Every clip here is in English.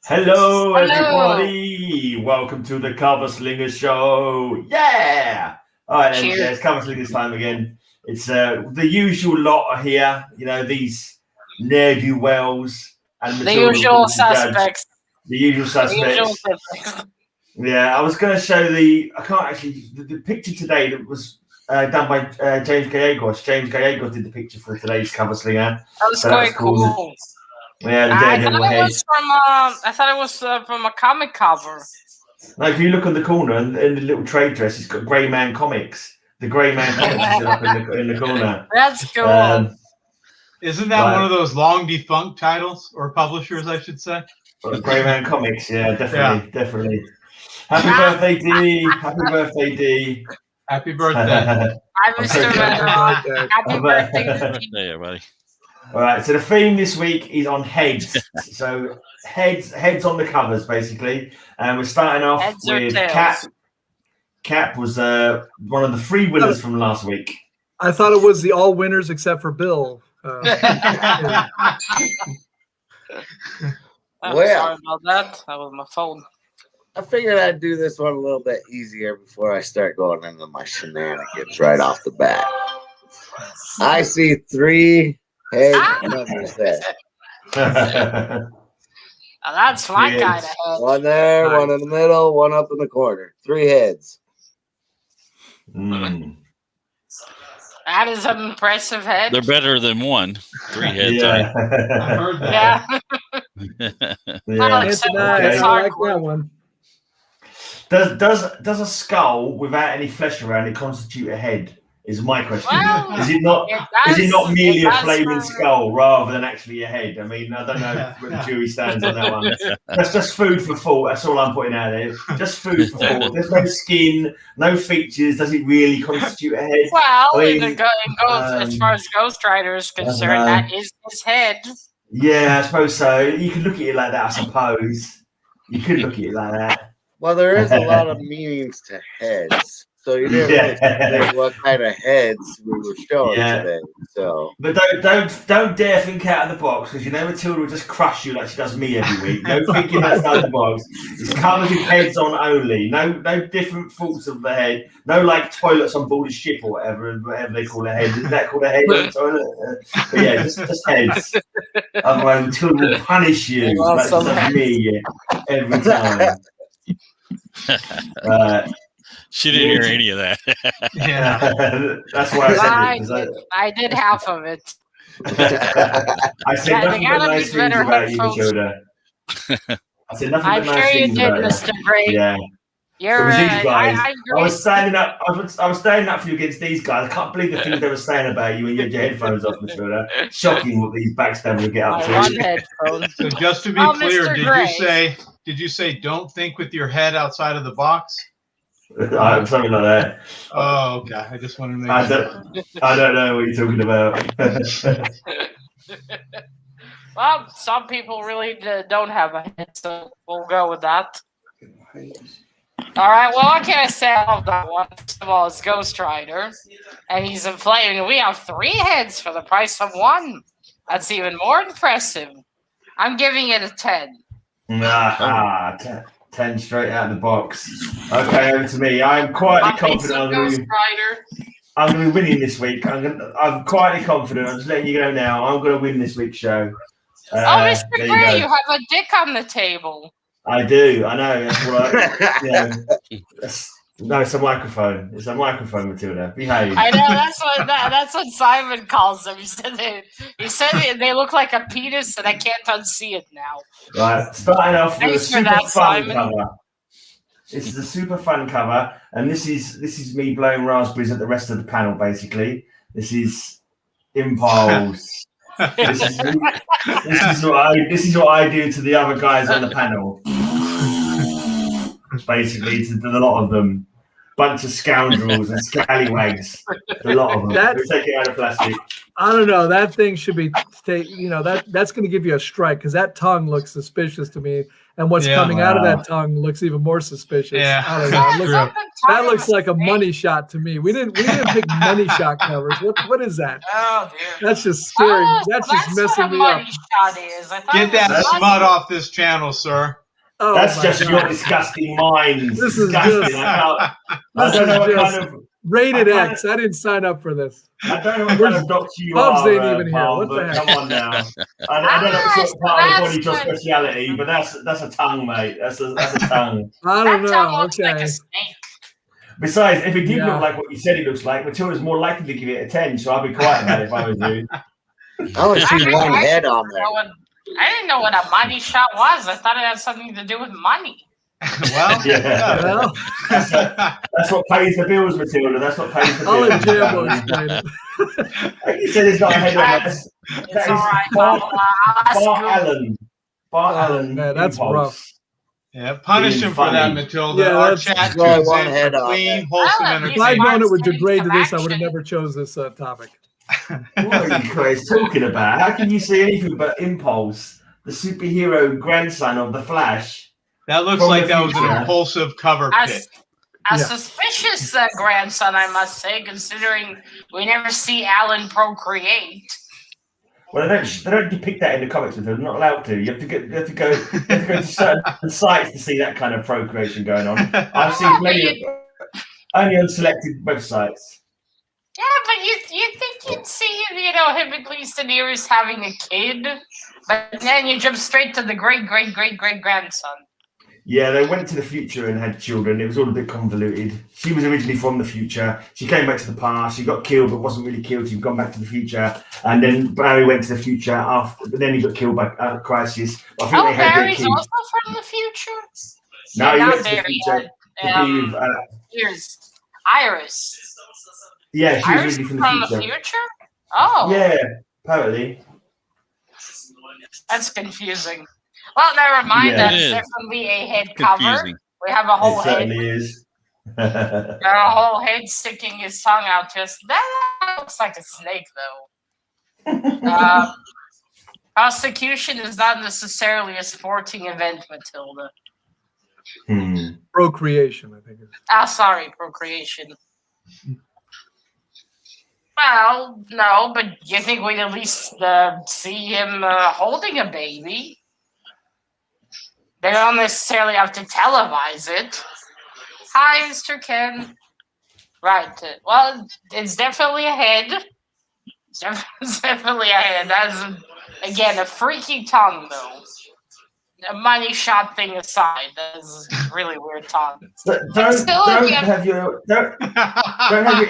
Hello, everybody. Welcome to the Cover Slingers show. Yeah. All right, then. Yeah, it's Cover Slingers time again. It's the usual lot are here. You know, these ne'er-do-wells and the usual suspects. The usual suspects. Yeah, I was going to show the picture today that was done by James Gallegos. James Gallegos did the picture for today's Cover Slinger. That was quite cool. Yeah, the Daredevil head. I thought it was from a comic cover. No, if you look on the corner in the little trade dress, it's got CapN Comics. TheGreyMan Comics is up in the corner. That's cool. Isn't that one of those long defunct titles or publishers, I should say? CapN Comics, yeah, definitely. Happy birthday, D. Happy birthday, D. Happy birthday. Hi, Mr. Redrock. Happy birthday, everybody. All right, so the theme this week is on heads. So heads on the covers, basically. And we're starting off with Cap. Cap was one of the 3 winners from last week. I thought it was the all winners except for Bill. I'm sorry about that. That was my phone. I figured I'd do this one a little bit easier before I start going into my shenanigans right off the bat. I see 3 head numbers there. That's my kind of head. One there, one in the middle, one up in the corner. 3 heads. That is an impressive head. They're better than 1. 3 heads. Yeah. I heard that. I like that one. Does a skull without any flesh around it constitute a head? Is my question. Well, is it not merely a flaming skull rather than actually a head? I mean, I don't know where the jury stands on that one. That's just food for thought. That's all I'm putting out there. Just food for thought. There's no skin, no features. Does it really constitute a head? Well, as far as Ghost Rider is concerned, that is his head. Yeah, I suppose so. You could look at it like that, I suppose. You could look at it like that. Well, there is a lot of meanings to heads. So you didn't really say what kind of heads we were showing today. So, but don't dare think out of the box, because you know Matilda will just crush you like she does me every week. No thinking outside the box. It's covered with heads on only. No different thoughts of the head. No like toilets on board a ship or whatever they call a head. Isn't that called a head on a toilet? But yeah, just heads. Otherwise Matilda will punish you. That's me every time. She didn't hear any of that. Yeah, that's why I said it. I did half of it. I said nothing but nice things about you, Matilda. I said nothing but nice things about you. Mr. Gray. Yeah. You're these guys. I was standing up. I was standing up for you against these guys. I can't believe the things they were saying about you when you had your headphones off, Matilda. Shocking what these backstabbers would get up to. So just to be clear, did you say don't think with your head outside of the box? Something like that. Oh, okay. I just wanted to make sure. I don't know what you're talking about. Well, some people really don't have a head, so we'll go with that. All right. Well, what can I say about that one? First of all, it's Ghost Rider, and he's inflating. We have 3 heads for the price of 1. That's even more impressive. I'm giving it a 10. 10 straight out of the box. Okay, over to me. I'm quietly confident I'm going to be winning this week. I'm quietly confident. I'm just letting you know now. I'm going to win this week's show. Mr. Gray, you have a dick on the table. I do. I know. That's what no, it's a microphone. It's a microphone, Matilda. Behave. I know. That's what Simon calls them. He said they look like a penis, and I can't unsee it now. Right. Starting off with a super fun cover. This is a super fun cover, and this is me blowing raspberries at the rest of the panel. Basically, this is Impulse. this is what I do to the other guys on the panel. Basically, to a lot of them. bunch of scoundrels and scallywags. A lot of them. They're taking out of plastic. I don't know. That thing should be, that's going to give you a strike because that tongue looks suspicious to me, and what's coming out of that tongue looks even more suspicious. Yeah. I don't know. That looks like a money shot to me. We didn't pick money shot covers. What is that? Oh, dear. That's just scary. That's just messing me up. Shot is. Get that smut off this channel, sir. Oh, that's just your disgusting minds. This is disgusting. just. I don't know what kind of rated X. I didn't sign up for this. I don't know what kind of doctor you Bubs are. ain't even here. Paul, What the heck? come on now. I don't know what sort of part of the body's your speciality, but that's a tongue, mate. That's a tongue. I don't know. Looks like a snake. Besides, if it did look like what you said it looks like, Matilda's more likely to give it a 10, so I'd be quiet about it if I was you. I only see one head on there. I didn't know what a money shot was. I thought it had something to do with money. Well, yeah. Well, that's what pays the bills, Matilda. That's what pays the I'll bills. let Jambo explain it. Like you said, it's not a head on it. It's all right. I'll ask Bart Allen. Man, that's impulse. rough. Yeah, punish him for that, Matilda. Yeah, Our that's- chat Well, tunes one in head for on clean, there. wholesome Well, If I'd entertainment. known it would Mark's degrade to taking this, some I would have action. never chose this topic. What are you guys talking about? How can you see anything but Impulse, the superhero grandson of the Flash? That looks From like the that was an future. impulsive cover pick. A Yeah. suspicious grandson, I must say, considering we never see Alan procreate. Well, they don't depict that in the comics. They're not allowed to. You have to go to certain sites to see that kind of procreation going on. I've seen plenty of only on selected websites. Yeah, but you think you'd see, him at least in years having a kid, but then you jump straight to the great grandson. Yeah, they went to the future and had children. It was all a bit convoluted. She was originally from the future. She came back to the past. She got killed, but wasn't really killed. She'd gone back to the future. And then Barry went to the future after. But then he got killed by Crisis. I think they had their Barry's kid. also from the future? No, he not went to the Barry. future. to be with, Here's Iris. yeah, she was Iris originally from the future. Oh. Yeah, apparently. That's confusing. Well, never mind. Yeah. That's It is. definitely a head cover. Confusing. We have a whole It head. certainly is. Got a whole head sticking his tongue out to us. That looks like a snake, though. Prosecution is not necessarily a sporting event, Matilda. Procreation, I think. Sorry, procreation. Well, no, but you think we'd at least see him holding a baby? They don't necessarily have to televise it. Hi, Mr. Ken. Right. Well, it's definitely a head. It's definitely a head. That's, again, a freaky tongue, though. A money shot thing aside, that's a really weird tongue. Don't have your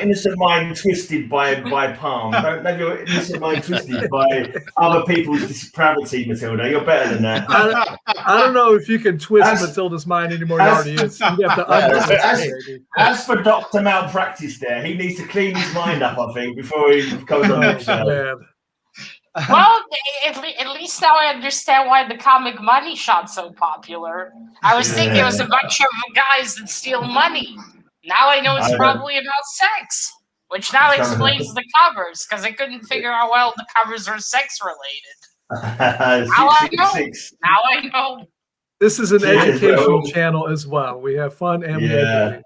innocent mind twisted by Palm. Don't have your innocent mind twisted by other people's depravity, Matilda. You're better than that. I don't know if you can twist Matilda's mind anymore. It already is. You have to as for Dr. Malpractice there, he needs to clean his mind up, I think, before he comes on the show. Man. Well, at least now I understand why the comic money shot's so popular. I was thinking it was a bunch of guys that steal money. Now I know it's probably about sex, which now explains the covers, because I couldn't figure out well the covers are sex related. Now I know. This is an educational channel as well. We have fun and we educate.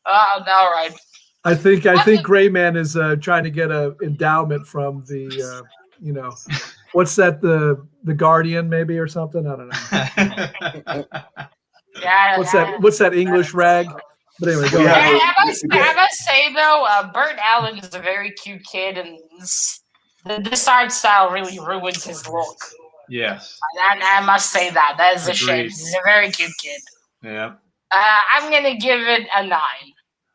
All right. I think TheGreyMan is trying to get an endowment from the what's that, the Guardian maybe or something, I don't know. Yeah. What's that English rag? But anyway, go ahead. I must say though, Bert Allen is a very cute kid, and this art style really ruins his look. Yes. I must say that is a shame. Agreed. He's a very cute kid. Yeah. I'm gonna give it a 9.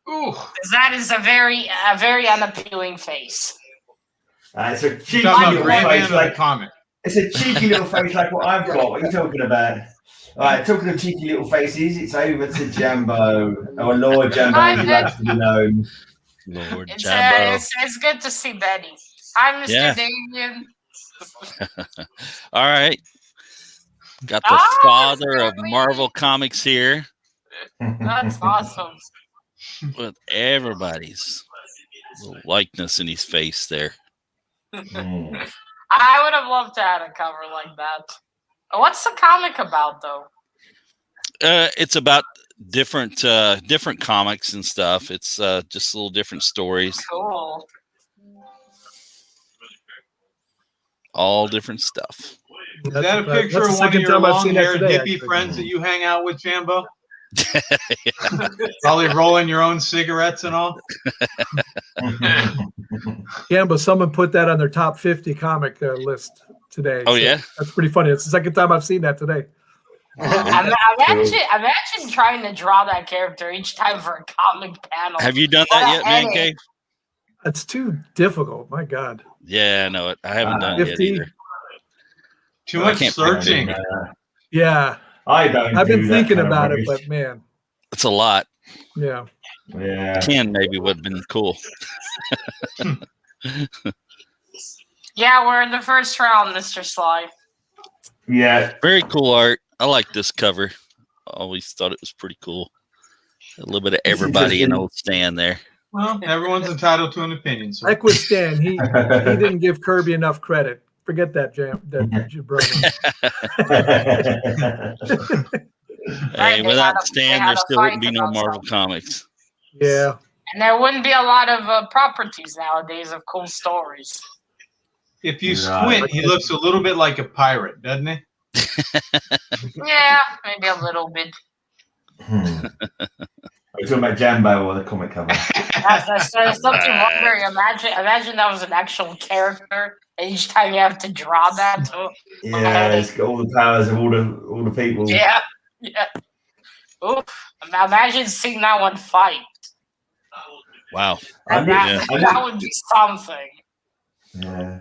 Ooh. That is a very unappealing face. It's a cheeky Talking little about face, CapN like Comics. it's a cheeky little face like what I've got. What are you talking about? All right, talking of cheeky little faces, it's over to Jambo, or Lord Jambo, as he likes to be known. Lord Jambo. It's good to see Betty. Hi, Mr. Yeah. Damien. All right. Got the father of Marvel Comics here That's awesome. with everybody's little likeness in his face there. I would have loved to have a cover like that. What's the comic about, though? It's about different comics and stuff. It's just little different stories. Cool. All different stuff. Is that a picture of one of your long-haired hippie friends that you hang out with, Jambo? Probably rolling your own cigarettes and all. Jambo, someone put that on their top 50 comic list today. Oh, yeah? That's pretty funny. It's the second time I've seen that today. Imagine trying to draw that character each time for a comic panel. Have you done that yet, Man Cave? It's too difficult. My God. Yeah, I know it. I haven't done it yet either. Too much searching. Yeah. I don't. I've been thinking about it, but man. It's a lot. Yeah. Yeah. 10 maybe would have been cool. Yeah, we're in the first round, Mr. Sly. Yeah. Very cool art. I like this cover. Always thought it was pretty cool. A little bit of everybody in old Stan there. Well, everyone's entitled to an opinion. So. Like with Stan, he didn't give Kirby enough credit. Forget that, jabroni. Hey, without Stan, there still wouldn't be no Marvel Comics. Yeah. And there wouldn't be a lot of properties nowadays of cool stories. If you squint, he looks a little bit like a pirate, doesn't he? Yeah, maybe a little bit. Are you talking about Jambo or the comic cover? There's something wondering. Imagine that was an actual character. And each time you have to draw that. Yeah, it's got all the powers of all the people. Yeah. Oof. Imagine seeing that one fight. Wow. That would be something. Yeah.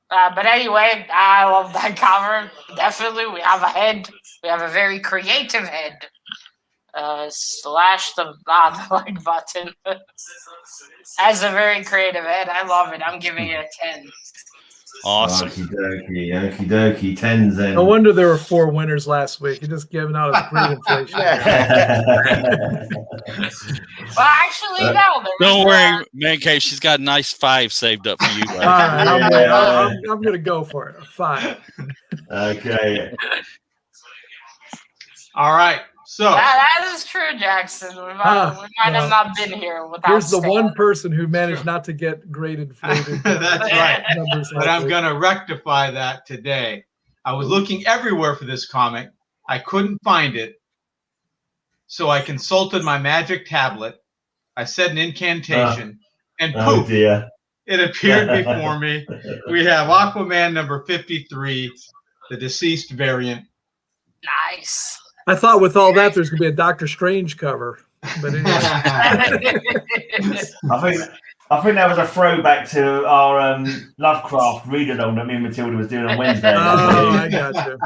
But anyway, I love that cover. Definitely, we have a head. We have a very creative head. Slash the like button. As a very creative head, I love it. I'm giving it a 10. Awesome. Okie dokie. 10s then. No wonder there were 4 winners last week. You're just giving out a great inflation. Well, actually, no. Don't worry, Man Cave. She's got a nice 5 saved up for you. All right, I'm going to go for it. 5. Okay. All right. So that is true, Jackson. We might have not been here without. Here's the one person who managed not to get great inflated. That's right. But I'm going to rectify that today. I was looking everywhere for this comic. I couldn't find it. So I consulted my magic tablet. I said an incantation, and poof, dear. It appeared before me. We have Aquaman number 53, the deceased variant. Nice. I thought with all that, there's going to be a Doctor Strange cover. But anyway. I think that was a throwback to our Lovecraft read-along that me and Matilda was doing on Wednesday. Oh, I got you.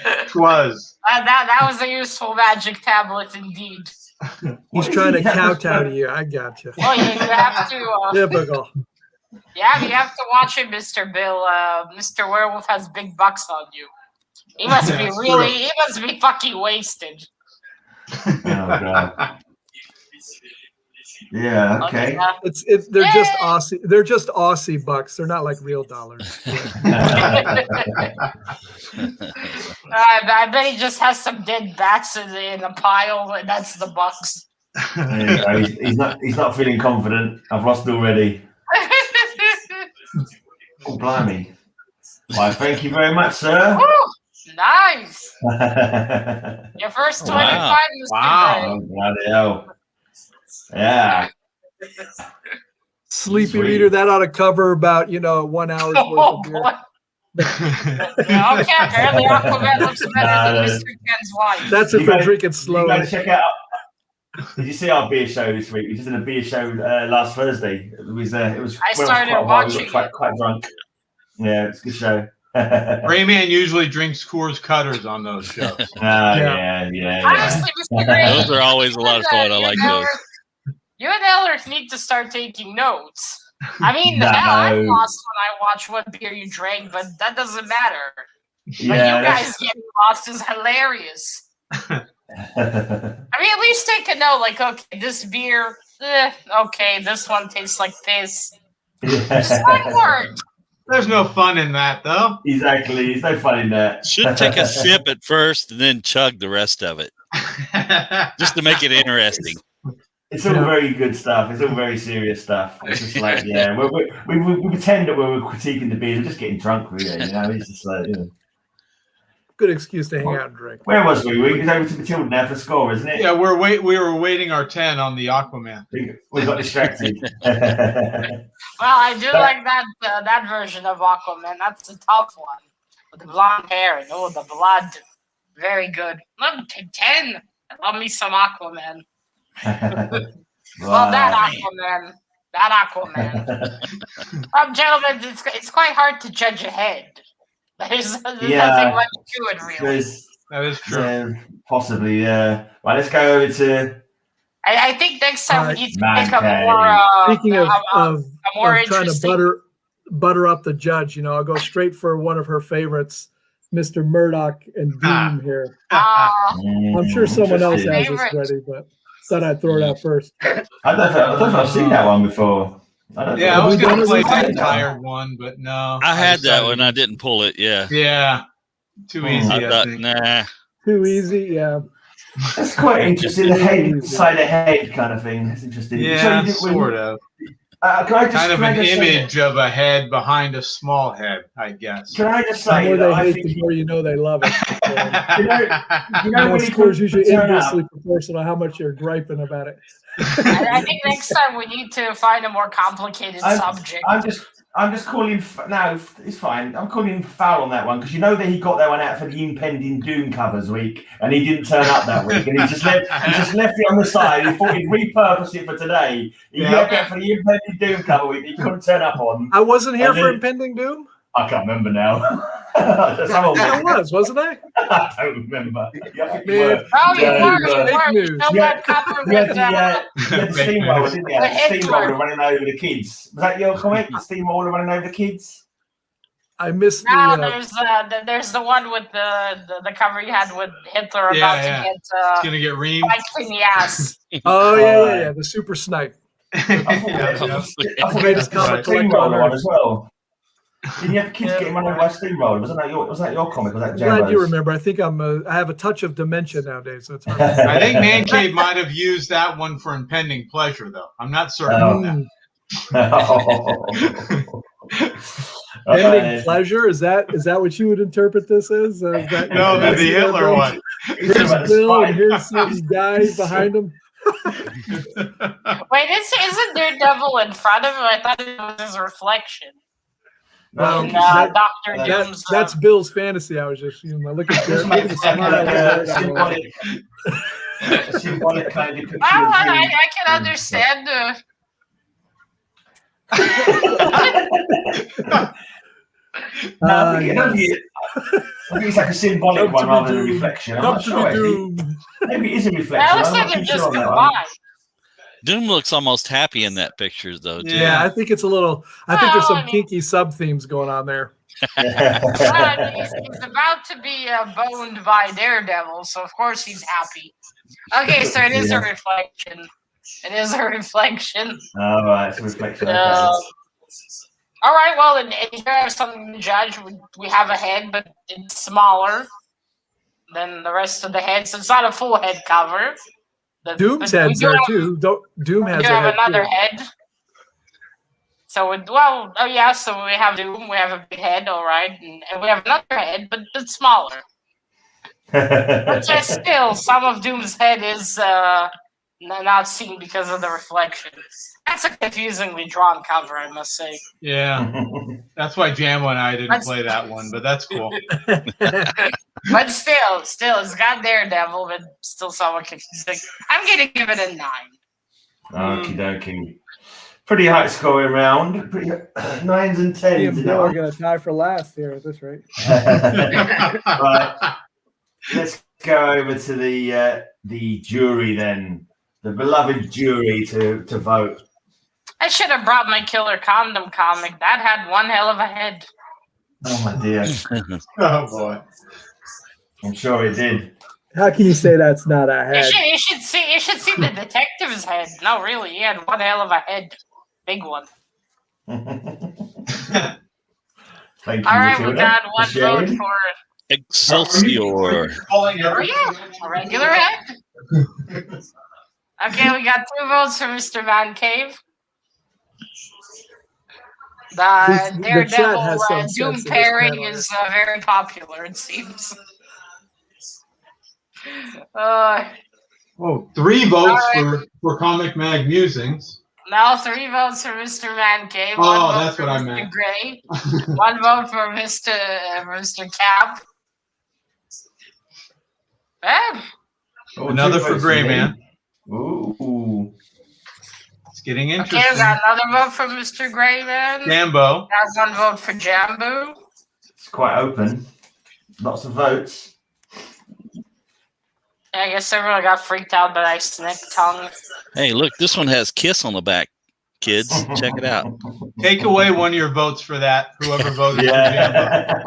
It was. That was a useful magic tablet indeed. He's trying to kowtow to you. I got you. Well, you have to. Typical. Yeah, you have to watch it, Mr. Bill. Mr. Werewolf has big bucks on you. He must be he must be fucking wasted. Oh, God. Yeah, okay. They're just Aussie. They're just Aussie bucks. They're not like real dollars. I bet he just has some dead bats in a pile, and that's the bucks. He's not feeling confident. I've lost already. Oh, blimey. Why, thank you very much, sir. Ooh, nice. Your first 25, Mr. Wow. Bloody hell. Yeah. Sleepy Sweet. reader, that ought to cover about 1 hour's worth of beer. Okay, apparently Aquaman looks better than Mr. Ken's wife. That's if we're drinking You slowly. got to check out. Did you see our beer show this week? We just did a beer show last Thursday. It was. I started watching it. Quite drunk. Yeah, it's a good show. GreyMan usually drinks Coors Cutters on those shows. Yeah. Honestly, Mr. Gray, Those are always a lot of fun. I like those. You and Elric need to start taking notes. I mean, hell, I'm lost when I watch what beer you drank, but that doesn't matter. But you guys getting lost is hilarious. I mean, at least take a note, like, okay, this beer, okay, this one tastes like this. Just one word. There's no fun in that, though. Exactly. There's no fun in that. Should take a sip at first and then chug the rest of it, just to make it interesting. It's all very good stuff. It's all very serious stuff. It's just like, yeah, we pretend that we're critiquing the beers. We're just getting drunk, really. You know, it's just like, Good excuse to hang out and drink. Where was we? We was over to Matilda now for score, isn't it? Yeah, we were waiting our 10 on the Aquaman. We got distracted. Well, I do like that version of Aquaman. That's a tough one with the blonde hair and the blood. Very good. Look, 10. I love me some Aquaman. Well, that Aquaman. Gentlemen, it's quite hard to judge a head. There's nothing much to it, really. That is true. Possibly, yeah. Right, let's go over to. I think next time we need to pick a more. Speaking of trying interesting. to butter up the judge, I'll go straight for one of her favorites, Mr. Murdoch and Doom here. I'm sure someone else has this ready, but thought I'd throw it out first. I don't know if I've seen that one before. I was going to play the entire one, but no. I had that one. I didn't pull it. Yeah. Yeah. Too easy. I think. Nah. Too easy. Yeah. That's quite interesting. The head inside a head kind of thing. That's interesting. Yeah, sort of. Kind of an image of a head behind a small head, I guess. Can I just say, the more they hate, the more you know they love it. you know when scores usually inversely proportional how much you're griping about it. I think next time we need to find a more complicated subject. I'm just calling. No, it's fine. I'm calling foul on that one because that he got that one out for the impending Doom covers week, and he didn't turn up that week, and he just left it on the side. He thought he'd repurpose it for today. He left that for the impending Doom cover week. He couldn't turn up on. I wasn't here for impending Doom. I can't remember now. I was, wasn't I? I don't remember. You were. You had the steamroller, didn't you? The steamroller running over the kids. Was that your comic? The steamroller running over the kids? I missed there's the one with the cover you had with Hitler about to get it's gonna get reamed in the ass. Oh yeah, the super snipe. I thought it was a steamroller one as well. Didn't you have kids getting run over by a steamroller? Was that your comic? Was that Jambo's? Glad you remember. I think I have a touch of dementia nowadays, so it's hard. I think Man Cave might have used that one for impending pleasure, though. I'm not certain on that. Impending pleasure? Is that what you would interpret this as? No, the Hitler one. Here's Bill, and here's some guy behind him. Wait, isn't Daredevil in front of him? I thought it was his reflection. Well, Dr. Doom's, that's Bill's fantasy. I was just looking at the symbolic kind of. I can understand. I think it's like a symbolic one rather than a reflection. I'm not sure. Maybe it is a reflection. It looks like they're just combined. Doom looks almost happy in that picture, though. Too. Yeah, I think it's a little. I think there's some kinky sub themes going on there. He's about to be boned by Daredevil, so of course he's happy. Okay, so it is a reflection. It is a reflection. All right, it's a reflection. All right, well, and here I have something to judge. We have a head, but it's smaller than the rest of the head, so it's not a full head cover. Doom's head's there too. Doom has another head. So so we have Doom, we have a big head, all right, and we have another head, but it's smaller. But still, some of Doom's head is not seen because of the reflection. That's a confusingly drawn cover, I must say. Yeah, that's why Jambo and I didn't play that one, but that's cool. But still, it's got Daredevil, but still somewhat confusing. I'm going to give it a 9. Okie dokie. Pretty high scoring round. Pretty 9s and 10s. We're going to tie for last here at this rate. Right. Let's go over to the jury then. The beloved jury to vote. I should have brought my Killer Condom comic. That had one hell of a head. Oh my dear. Oh boy. I'm sure it did. How can you say that's not a head? You should see the detective's head. No, really, he had one hell of a head. Big one. Thank you, All right, we Matilda, got one for sharing. vote for Excelsior. a regular head. Okay, we got 2 votes for Mr. Man Cave. The chat Daredevil has some Doom sense in this pairing panel. is very popular, it seems. 3 votes All for Comic Mag Musings. Now 3 votes for Mr. Man Cave. Oh, 1 vote that's for what I Mr. meant. Gray. 1 vote for Mr. Cap. Another for TheGreyMan. Ooh. It's getting Okay, interesting. we got another vote for Mr. GreyMan. Jambo. Got 1 vote for Jambo. It's quite open. Lots of votes. I guess everyone got freaked out by that snake tongue. Hey, look, this one has Kiss on the back, kids. Check it out. Take away 1 of your votes for that, whoever voted Yeah.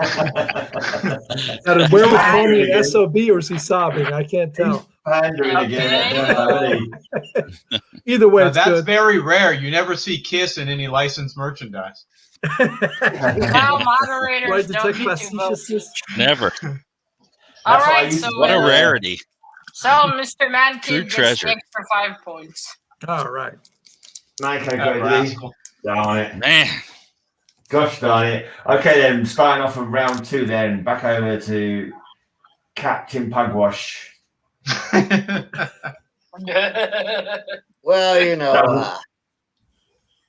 Now, where was Tony an SOB or is he sobbing? I can't tell. Pandering again. Either way, Now, it's that's good. very rare. You never see Kiss in any licensed merchandise. Now moderators Right, don't detect get to vote. facetiousness. Never. All That's why I right, used so to- What a rarity. So Mr. Man True Cave gets treasure. an extra 5 points. All right. Okay, That great. rascal. Darn it. Man. Gosh darn it. Okay, then, starting off from round 2, then, back over to Captain Pugwash. Well, you know,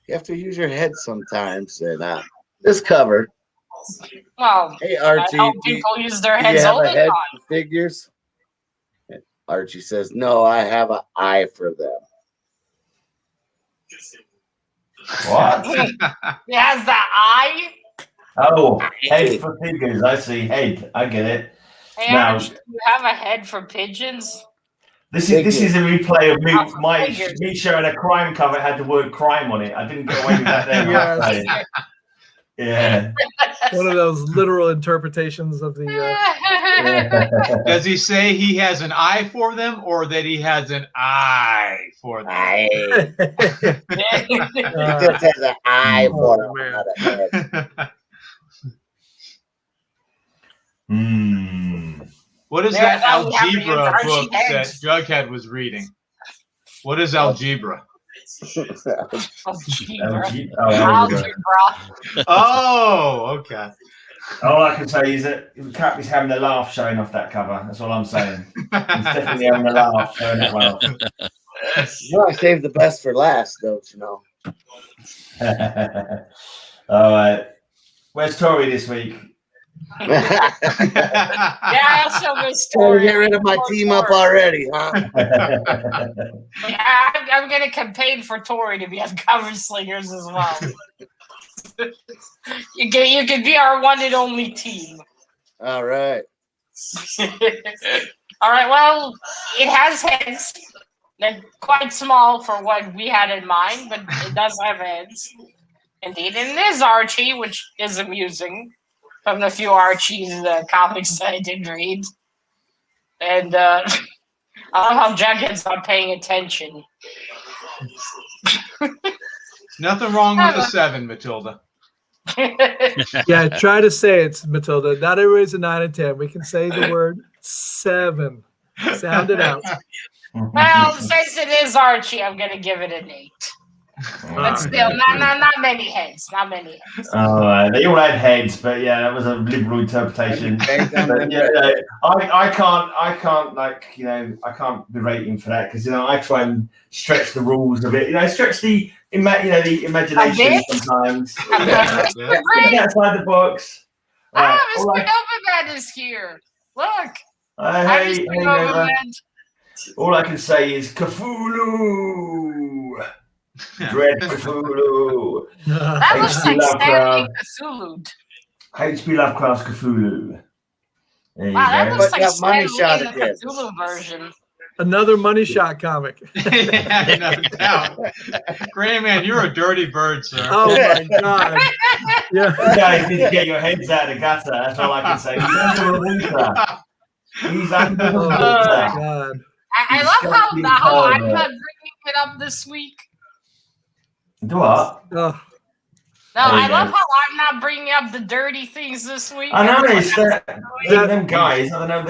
you have to use your head sometimes. And this cover. Well, Hey, I Archie, know do people use their you heads have all a the head time. for figures? Archie says, no, I have an eye for them. What? It has the eye. Oh, head for figures. I see. Head. I get it. Hey, Now- Archie, do you have a head for pigeons? This is a replay of Figures. me showing a crime cover had the word crime on it. I didn't get away with that there. Yes. Yeah. One of those literal interpretations of the. Does he say he has an eye for them or that he has an eye for them? Eye. He Uh, just has an eye for them, man. not a head. What is There, that now we have to algebra use book Archie that heads. Jughead was reading? What is algebra? Algebra. Oh, okay. All I can say is that Cap is having a laugh showing off that cover. That's all I'm saying. He's definitely having a laugh showing that one off. No, I saved the best for last, don't you know? All right. Where's Tori this week? Yeah, I also go Trying to story. get rid of my team up already, huh? Yeah, I'm going to campaign for Tori to be on cover Slingers as well. You can be our one and only team. All right. All right. Well, it has heads. They're quite small for what we had in mind, but it does have heads. Indeed, and it is Archie, which is amusing. From the few Archie's comics that I did read, and I love how Jughead's not paying attention. Nothing wrong with a 7, Matilda. Yeah, try to say it, Matilda. Not everybody's a 9 and 10. We can say the word 7. Sound it out. Well, since it is Archie, I'm gonna give it an 8. But still, not many heads. Not many heads. They all had heads, but yeah, that was a liberal interpretation. But, yeah, I can't I can't berate him for that because I try and stretch the rules a bit. Stretch the imagination sometimes. Think outside the box. Right, Mr. Nobleman is here. Look. Hey, Mr. neighbor. Nobleman. All I can say is Cthulhu. Dread Cthulhu. That looks like Stanley Cthulhu. H.P. Lovecraft's Cthulhu. There you Wow, that go. looks But like that money Stanley shot in the again. Cthulhu version. Another money shot comic. Yeah, no doubt. GreyMan, you're a dirty bird, sir. Oh my God. Yeah. You guys need to get your heads out of the gutter. That's all I can say. He's under the water. He's under the Oh my water. God. I love how I'm not bringing it up this week. Do what? Oh, No, There you I love go. how I'm not bringing up the dirty things this week. I know Everyone it's else that them guys. I don't know.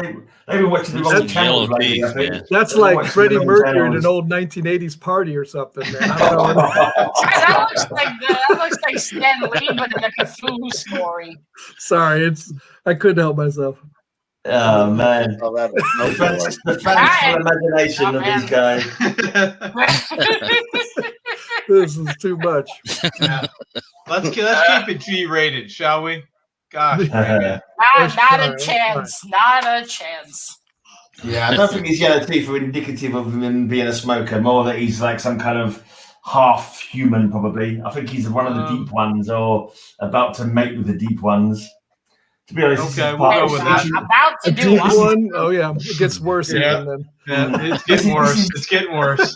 They've been watching the That's wrong channels yellow lately. I teeth, think. yeah. that's They've been like watching Freddie the wrong Mercury at channels. an old 1980s party or something, man. I don't know. that looks like Stan Lee, but in a Cthulhu story. Sorry, I couldn't help myself. Oh man, Oh, that is no the fun. fanciful imagination Oh, of these guys. This is too much. Yeah. Let's keep it G-rated, shall we? Gosh. Not a chance. Not a chance. Yeah, I don't think his yellow teeth are indicative of him being a smoker. More that he's like some kind of half human, probably. I think he's one of the deep ones, or about to mate with the deep ones. To be honest, this is Okay, part we'll of go with this that. About A to do deep one. one? Oh yeah, it gets worse Yeah. even then. Yeah, it's getting worse. It's getting worse.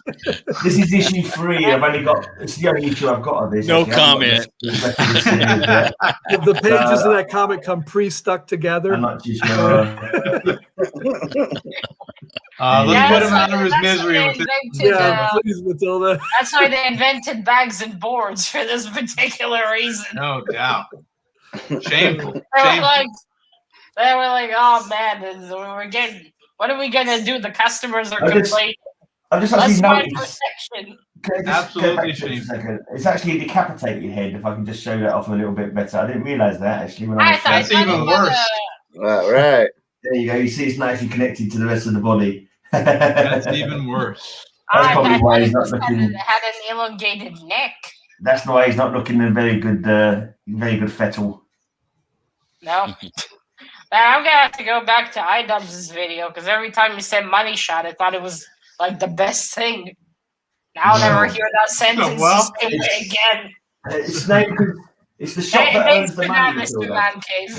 This is issue 3. I've only got. It's the only issue I've got of this. No actually. I haven't got comment. the rest of the series yet. The pages of that comic come pre-stuck together. I'm not too sure. Let's put him out of his misery with it. Yeah, please, Matilda. That's why they invented bags and boards for this particular reason. No doubt. Shameful. They were like, oh man, what are we gonna do? The customers are complaining. I've just Let's actually find noticed. protection. Can I just Absolutely go back to it for a shameful. second? It's actually a decapitated head. If I can just show that off a little bit better, I didn't realise that actually. When I was That's even worse. Right. There you go. You see, it's not actually connected to the rest of the body. That's even worse. That's probably why he's not It looking. had an elongated neck. That's why he's not looking a very good fetal. No. Now, I'm gonna have to go back to iDubbbz's video because every time you said money shot, I thought it was like the best thing. Now I'll never hear that sentence again. It's named. It's the shop that owns the money. Mr. Man Cave.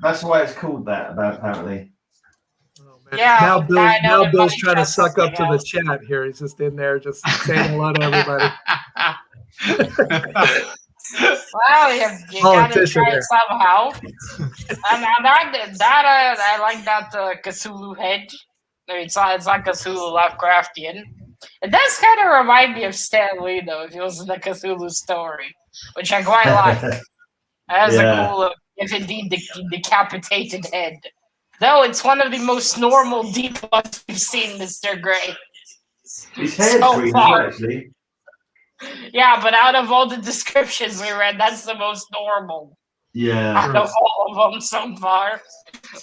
That's why it's called that. Apparently. Yeah, Now Bill's trying to suck up to the chat here. He's just in there, just saying hello to everybody. Well, you gotta try it somehow. And I like that Cthulhu head. It's like Cthulhu Lovecraftian. It does kind of remind me of Stan Lee, though, if it was in the Cthulhu story, which I quite like. As a cool look, if indeed the decapitated head. Though it's one of the most normal deep ones we've seen, Mr. Grey. His hair's So green, far. actually. Yeah, but out of all the descriptions we read, that's the most normal. Yeah. Out of all of them so far.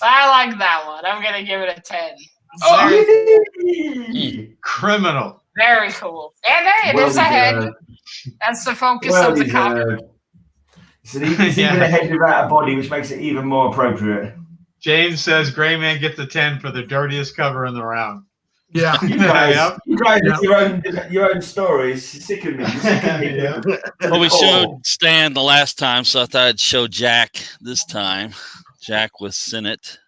I like that one. I'm going to give it a 10. Criminal. Very cool. And hey, it is a head. That's the focus of the comic. It's even a head without a body, which makes it even more appropriate. James says GreyMan gets a 10 for the dirtiest cover in the round. Yeah. You guys with your own stories. Sicken me. Well, we showed Stan the last time, so I thought I'd show Jack this time. Jack with Senate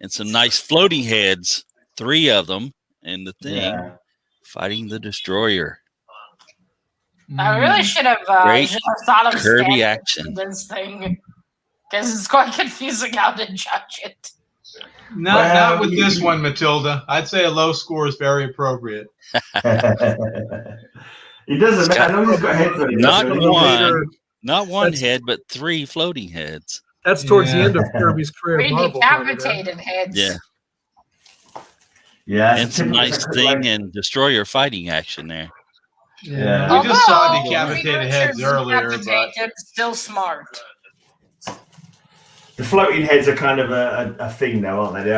and some nice floating heads, 3 of them, and the thing fighting the destroyer. I really should have thought of Kirby Stan action. this thing because it's quite confusing how to judge it. Not with this one, Matilda. I'd say a low score is very appropriate. He doesn't. I know he's got heads on it. Not one head, but 3 floating heads. That's towards the end of Kirby's career. 3 decapitated heads. Yeah. Yeah. And some nice thing and destroyer fighting action there. Yeah. We just saw decapitated heads earlier, but still smart. The floating heads are kind of a thing now, aren't they? They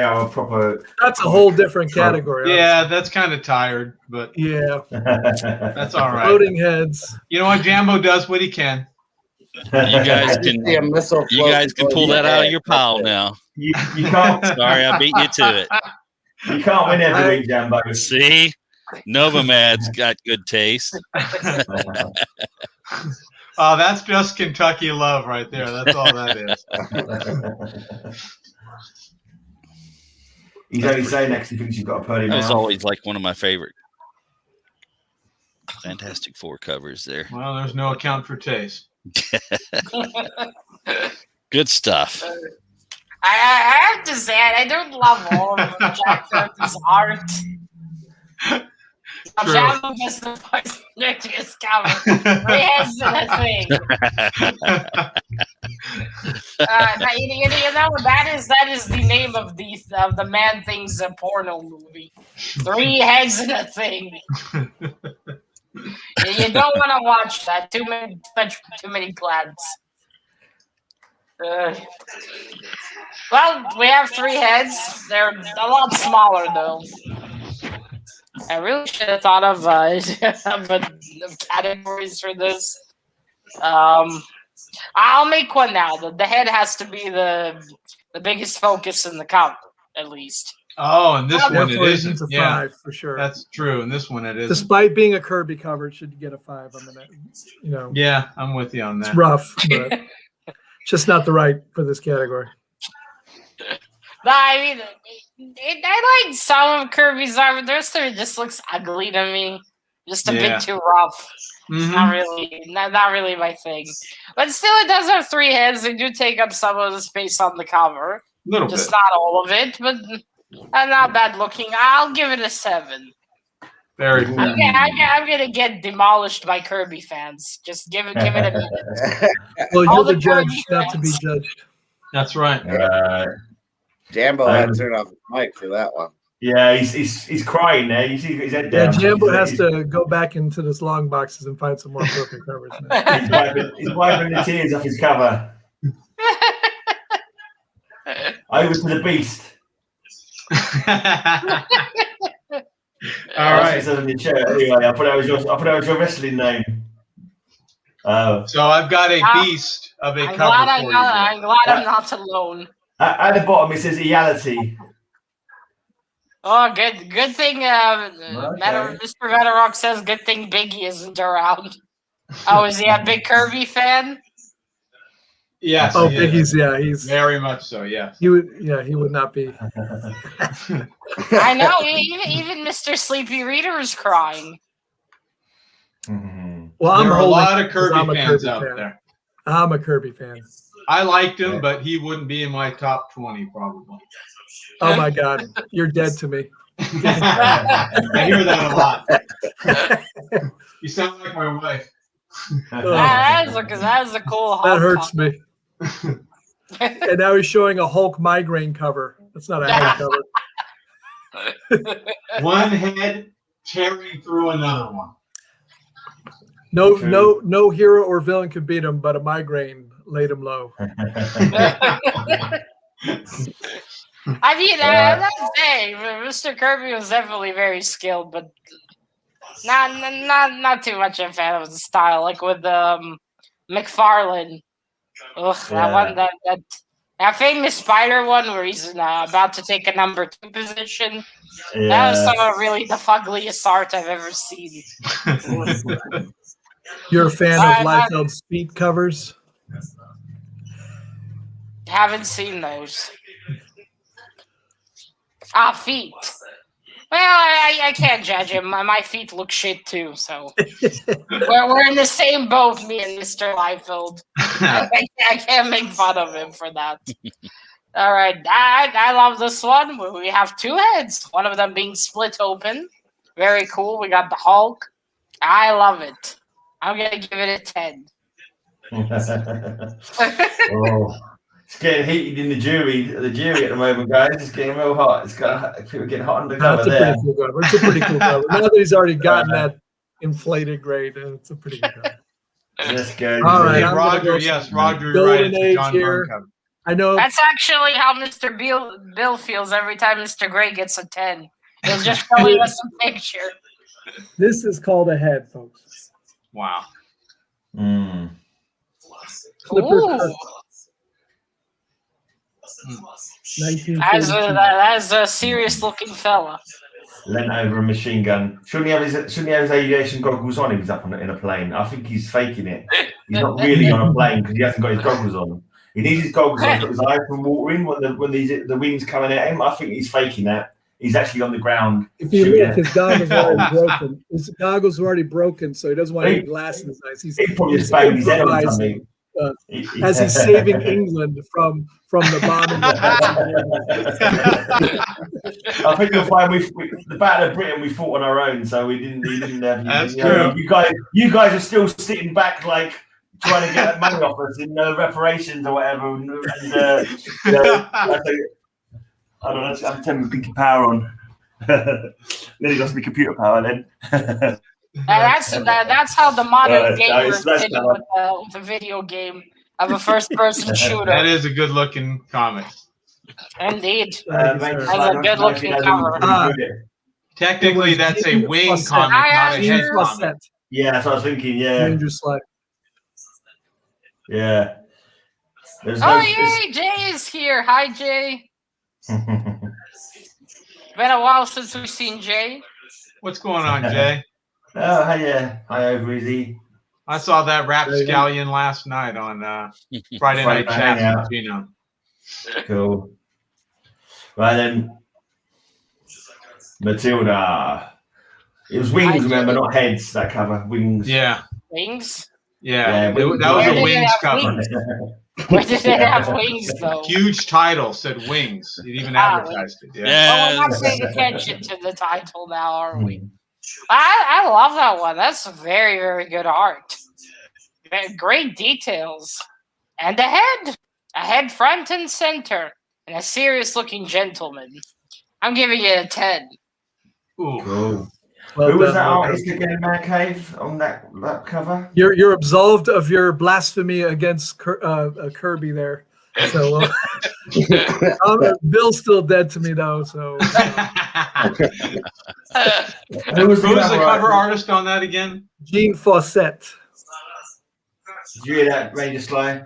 are a proper. That's a whole different category. Yeah, that's kind of tired, but that's all right. Floating heads. You know what? Jambo does what he can. You guys can pull that out of your pile now. You can't. Sorry, I beat you to it. You can't win every week, Jambo. See, Novamad's got good taste. Oh, that's just Kentucky love right there. That's all that is. He's only saying next he thinks you've got a pearly That was mouth. always like one of my favorite Fantastic Four covers there. Well, there's no account for taste. Good stuff. I have to say, I don't love all of Jack Kirby's art. Jambo just the first next cover. Three heads in that thing. You know that is the name of the Man Things porno movie. Three heads in a thing. You don't want to watch that. Too many plans. Well, we have three heads. They're a lot smaller though. I really should have thought of categories for this. I'll make one now. The head has to be the biggest focus in the cover, at least. Oh, and this one it isn't. It's a Yeah, 5 for sure. that's true. And this one it isn't. Despite being a Kirby cover, it should get a 5. I mean, Yeah, I'm with you on that. it's rough, but it's just not the right for this category. No, I mean, I like some of Kirby's art, but the rest of it just looks ugly to me. Just a bit too rough. Mhm. Not really my thing. But still, it does have three heads. They do take up some of the space on the cover. Little Just bit. not all of it, but not bad looking. I'll give it a 7. Very good. I'm gonna get demolished by Kirby fans. Just give it a minute. Well, All you're the the judge, Kirby not to be fans. judged. That's right. Jambo had to turn off his mic for that one. Yeah, he's crying there. You see his head Yeah, down. Jambo has to go back into this long boxes and find some more perfect covers now. He's wiping the tears off his cover. Over to the beast. All right. It's on the chair. Anyway, I thought that was your wrestling name. Oh. So I've got a beast of a I'm cover glad for you. I'm glad I'm not alone. At the bottom it says reality. Oh, good thing. Mr. Metarock says good thing Biggie isn't around. Oh, is he a big Kirby fan? Yes. Oh, he is. Biggie's, yeah, he's Very much so, yes. he would not be. I know. Even Mr. Sleepy Reader is crying. Well, I'm There are a holding lot of because Kirby I'm a fans Kirby out fan. there. I'm a Kirby fan. I liked him, but he wouldn't be in my top 20 probably. Oh my God, you're dead to me. I hear that a lot. You sound like my wife. That is a cool. That Hulk hurts cover. me. And now he's showing a Hulk migraine cover. That's not a head cover. One head tearing through another one. No hero or villain could beat him, but a migraine laid him low. I mean, I'm not saying Mr. Kirby was definitely very skilled, but not too much of a fan of the style. Like with McFarlane, that famous spider one where he's about to take a number 2 position. Yeah. That was some of really the fuggliest art I've ever seen. You're a fan of Liefeld's feet covers? Haven't seen those. Feet. Well, I can't judge him. My feet look shit too, so we're in the same boat, me and Mr. Liefeld. I can't make fun of him for that. All right, I love this one. We have 2 heads, one of them being split open. Very cool. We got the Hulk. I love it. I'm gonna give it a 10. Oh. It's getting heated in the jury at the moment, guys. It's getting real hot. People getting hot under cover there. It's a pretty cool cover. Now that he's already gotten that inflated grade, it's a pretty good cover. Let's go. All right, Roger, you're right. Golden It's a Age John here. Byrne cover. I know. That's actually how Mr. Bill feels every time Mr. Gray gets a 10. He's just showing us a picture. This is called a head, folks. Wow. Clipper Ooh. Kirk, 1942. That is a serious looking fella. Leant over a machine gun. Shouldn't he have his aviation goggles on if he's up in a plane? I think he's faking it. He's not really on a plane because he hasn't got his goggles on. He needs his goggles on, his eyes from watering when the wind's coming at him. I think he's faking that. He's actually on the ground. If you look, his goggles are already broken. His goggles are already broken, so he doesn't want any glass in his eyes. He's probably just banged his head on something. As he's saving England from the bombing. I think you'll find the Battle of Britain we fought on our own, so we didn't have. That's true. You guys are still sitting back like trying to get that money off us in reparations or whatever. And I don't know. I'm turning my pinky power on. Then it lost me computer power. Then. That's how the modern gamers did it with the video game of a first-person shooter. That is a good-looking comic. Indeed, that's a good-looking cover. Technically, that's a wing comic, not a head comic. Yeah, that's what I was thinking. Yeah. Ranger Select. Yeah. Yay! Jay is here. Hi, Jay. Been a while since we've seen Jay. What's going on, Jay? Oh, hi, over easy. I saw that rapscallion last night on Friday Night Chat. Cool. Right then, Matilda. It was wings, remember, not heads. That cover, wings. Yeah. Wings. Yeah, that was a wings cover. Where did they have wings, though? Huge title said wings. It even advertised it. Yeah. Well, we're not paying attention to the title now, are we? I love that one. That's very, very good art. Great details. And a head front and center, and a serious-looking gentleman. I'm giving it a 10. Ooh. Cool. Who was that artist again, Man Cave, on that cover? You're absolved of your blasphemy against Kirby there. So Bill's still dead to me though. So who was the cover artist on that again? Jean Fawcett. Did you hear that, Ranger Sly?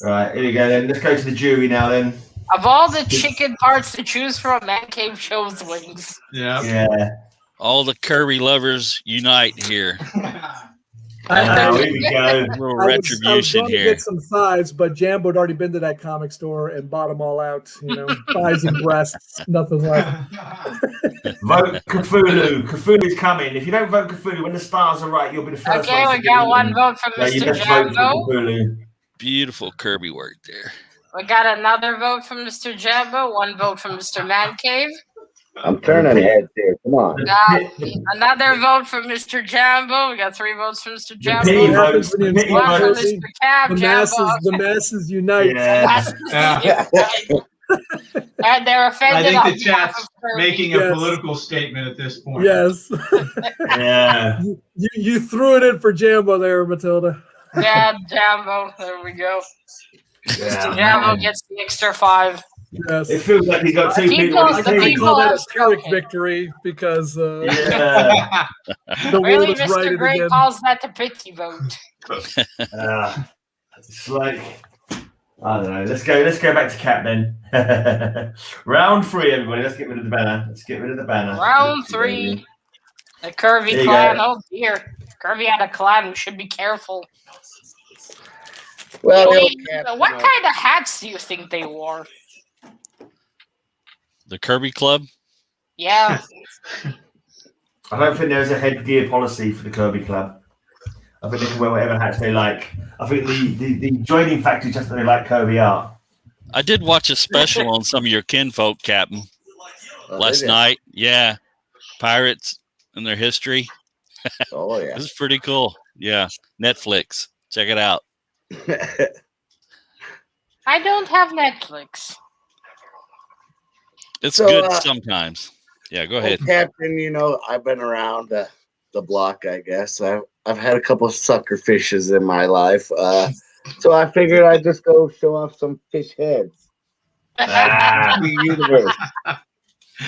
Right, here we go then. Let's go to the jury now then. Of all the chicken parts to choose from, Man Cave chose wings. Yeah. All the Kirby lovers unite here. Here we go. A little retribution here. here. To get some thighs, but Jambo had already been to that comic store and bought them all out. Thighs and breasts, nothing left. Vote Cthulhu. Cthulhu's coming. If you don't vote Cthulhu, when the stars are right, you'll be the first. Okay, we got one vote from Mr. Jambo. Beautiful Kirby work there. We got another vote from Mr. Jambo. One vote from Mr. Man Cave. I'm turning heads here. Come on. Another vote from Mr. Jambo. We got 3 votes from Mr. Jambo. One from Mr. Cab. The masses unite. And they're offended. I think the chat's making a political statement at this point. Yes. Yeah. You threw it in for Jambo there, Matilda. Yeah, Jambo. There we go. Mr. Jambo gets the extra 5. Yes. It feels like he got 2 people. I think call that a Pyrrhic victory because the really, world is right Mr. Gray again. calls that the pity vote. It's like, I don't know. Let's go back to Cap then. Round 3, everybody. Let's get rid of the banner. Round 3. The Kirby clan. Oh dear. Kirby had a clan. We should be careful. Well, what kind of hats do you think they wore? The Kirby Club? Yeah. I don't think there's a headgear policy for the Kirby Club. I think they can wear whatever hats they like. I think the joining factor is just that they like Kirby art. I did watch a special on some of your kinfolk, Captain, last night. Yeah. Pirates and their history. Oh, yeah. This is pretty cool. Yeah. Netflix. Check it out. I don't have Netflix. It's good sometimes. Yeah, go ahead. Captain, I've been around the block, I guess. I've had a couple of sucker fishes in my life. So I figured I'd just go show off some fish heads. The universe.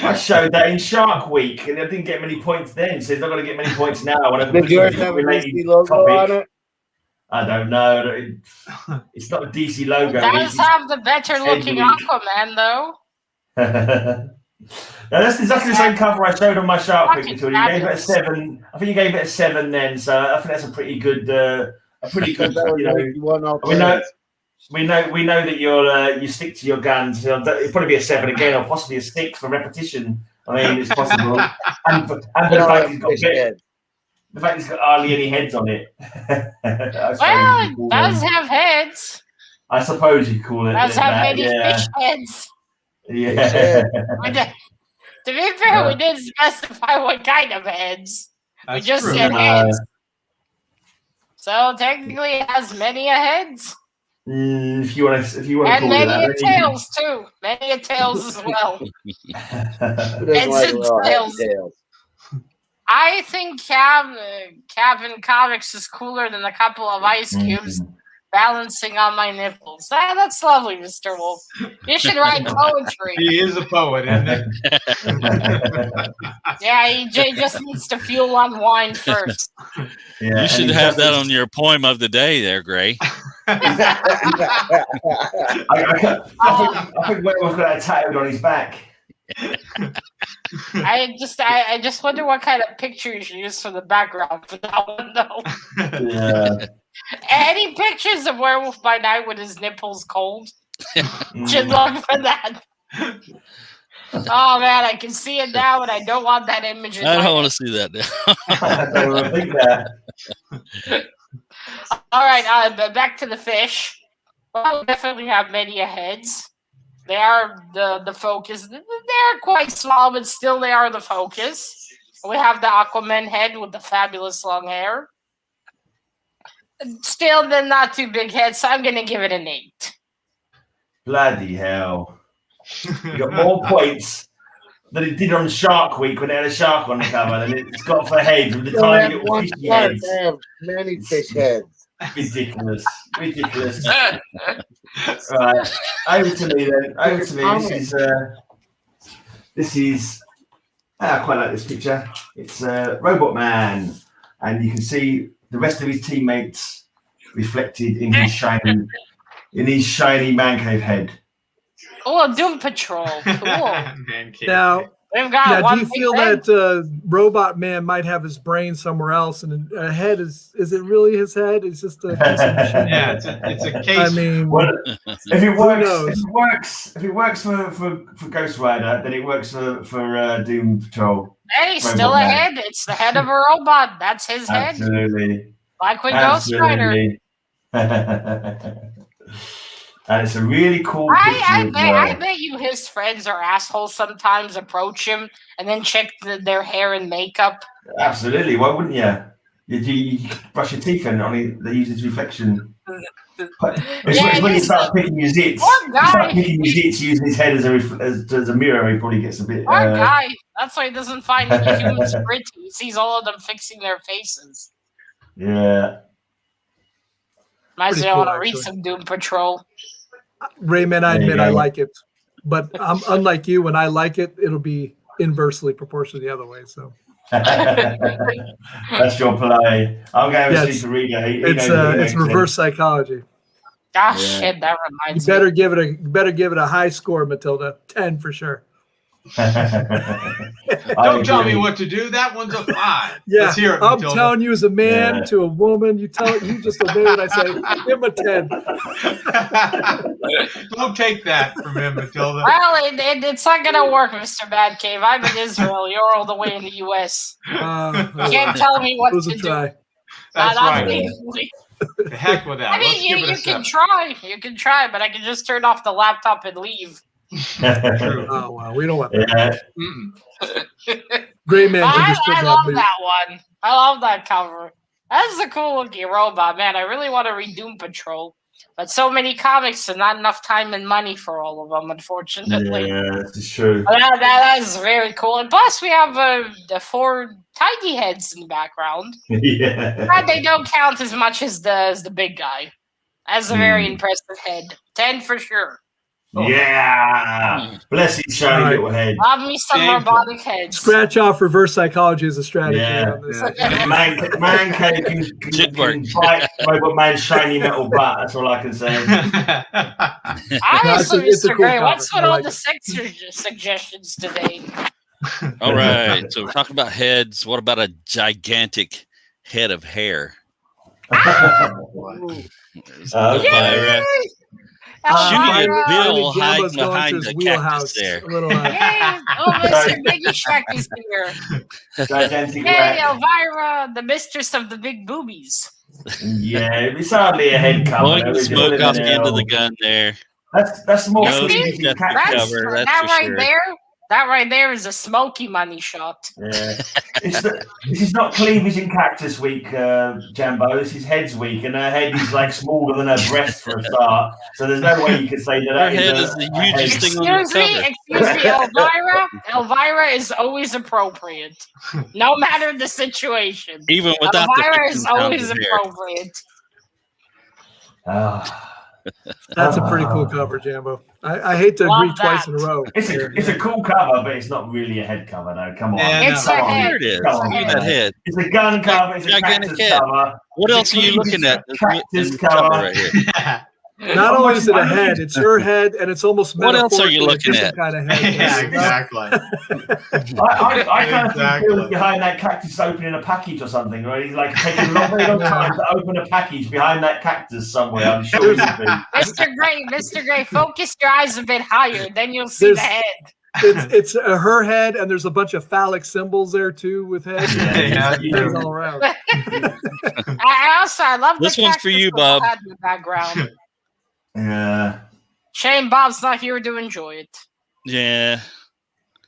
I showed that in Shark Week, and I didn't get many points then, so it's not going to get many points now. Did yours have a DC logo on it? I don't know. It's not a DC logo. It does have the better looking Aquaman, though. Now, that's exactly the same cover I showed on my Shark Week. You gave it a 7. I think you gave it a 7 then, so I think that's a pretty good. We know that you stick to your guns. It'll probably be a 7 again, or possibly a 6 for repetition. I mean, it's possible. And for the fact he's got hardly any heads on it. Well, it does have heads. I suppose you call it. It does have many fish heads. Yeah. To be fair, we didn't specify what kind of heads. We just said heads. So technically, it has many heads. If you want to call it that. And many tails too. Many tails as well. Heads and tails. I think CapN Comics is cooler than a couple of ice cubes balancing on my nipples. That's lovely, Mr. Wolf. You should write poetry. He is a poet, isn't he? Yeah, he just needs to fuel on wine first. Yeah, you should have that on your poem of the day there, Gray. I think Werewolf's got that tattooed on his back. I just wonder what kind of pictures you use for the background for that one, though. Yeah. Any pictures of Werewolf by Night with his nipples cold? Should look for that. Oh man, I can see it now, and I don't want that image. I don't want to see that now. I don't want to think that. All right, back to the fish. Well, we definitely have many heads. They are the focus. They're quite small, but still they are the focus. We have the Aquaman head with the fabulous long hair. Still, they're not too big heads, so I'm going to give it an 8. Bloody hell. You got more points than it did on Shark Week when they had a shark on the cover, and it's got for heads with the tiny little fishy heads. They have many fish heads. Ridiculous. Right. Over to me then. Over to me. This is I quite like this picture. It's Robot Man, and you can see the rest of his teammates reflected in his shiny man cave head. Oh, Doom Patrol. Cool. Now, We've got do you feel that Robot Man might have his brain somewhere else, and a head is it really his head? It's just a piece of machine. Yeah, it's a case. I mean, if it works for Ghost Rider, then it works for Doom Patrol. Hey, still a head. It's the head of a robot. That's his head. Absolutely. Like with Ghost Rider. And it's a really cool picture. I bet you his friends or assholes sometimes approach him and then check their hair and makeup. Absolutely. Why wouldn't you? You brush your teeth and they use his reflection. It's when you start picking your zits. Using his head as a mirror, he probably gets a bit. Poor guy. That's why he doesn't find any humans pretty. He sees all of them fixing their faces. Yeah. Might as well want to read some Doom Patrol. Rayman, I admit I like it, but unlike you, when I like it, it'll be inversely proportional the other way. So that's your play. I'll go and see Reader. It's reverse psychology. Shit, that reminds me. You better give it a high score, Matilda. 10 for sure. Don't tell me what to do. That one's a 5. Yeah, let's hear it, I'm telling you as a man to a woman. You just obey what I say. Give him a 10. Don't take that from him, Matilda. Well, it's not gonna work, Mr. Bad Cave. I'm in Israel. You're all the way in the U.S. You can't tell me what to do. That's right. The heck with that. I mean, you can try. You can try, but I can just turn off the laptop and leave. Oh wow, we don't want that. Yeah. GreyMan. I love that one. I love that cover. That's a cool looking robot, man. I really want to read Doom Patrol, but so many comics and not enough time and money for all of them, unfortunately. Yeah, that's true. But that is very cool. And plus, we have the 4 tiny heads in the background. Yeah. But they don't count as much as the big guy. That's a very impressive head. 10 for sure. Yeah. Bless his shiny little head. Love me some robotic heads. Scratch off reverse psychology as a strategy. Yeah. Man can fight Robot Man's shiny metal butt. That's all I can say. Honestly, Mr. Gray, what's with all the sex suggestions today? All right. So we're talking about heads. What about a gigantic head of hair? Shooting Elvira. at Bill Jambo's hiding going to behind his the wheelhouse. cactus there. A little, Yay! Oh, Mr. Biggie Shack is here. Gigantic Yay, wreck. Elvira, the mistress of the big boobies. Yeah, it's hardly a head cover. Blowing though, the is it? smoke What off the the end of the hell? gun there. That's more No cleavage in chest cactus. cover, that's that for right sure. there. That right there is a smoky money shot. Yeah. This is not cleavage in cactus week, Jambo. This is head's week, and her head is like smaller than her breast for a start. So there's no way you could say that. Her head is the hugest thing on the cover. Excuse me, Elvira. Elvira is always appropriate, no matter the situation. Even without Elvira the is 15 pounds always of hair. appropriate. that's a pretty cool cover, Jambo. I hate to agree Love twice that. in a row. It's a cool cover, but it's not really a head cover. No, come on. Yeah, It's no. a Come on. head. There it is. Come on, Look at that man. head. It's a gun cover. It's a Gigantic cactus head. cover. What It's else a are you looking at? cactus This cover. right here. Not only is it a head, it's her head, and it's almost What else are you metaphorically a looking different at? kind of head. Yeah, You know? exactly. I kind of think Exactly. Bill's behind that cactus opening a package or something, right? He's like taking a very long time to open a package behind that cactus somewhere. I'm sure he would be. Mr. Gray, focus your eyes a bit higher, then you'll see the head. It's her head, and there's a bunch of phallic symbols there too with heads. Yeah, Heads all around. I love This the one's for cactus you, with the Bob. head in the background. Yeah. Shame Bob's not here to enjoy it. Yeah.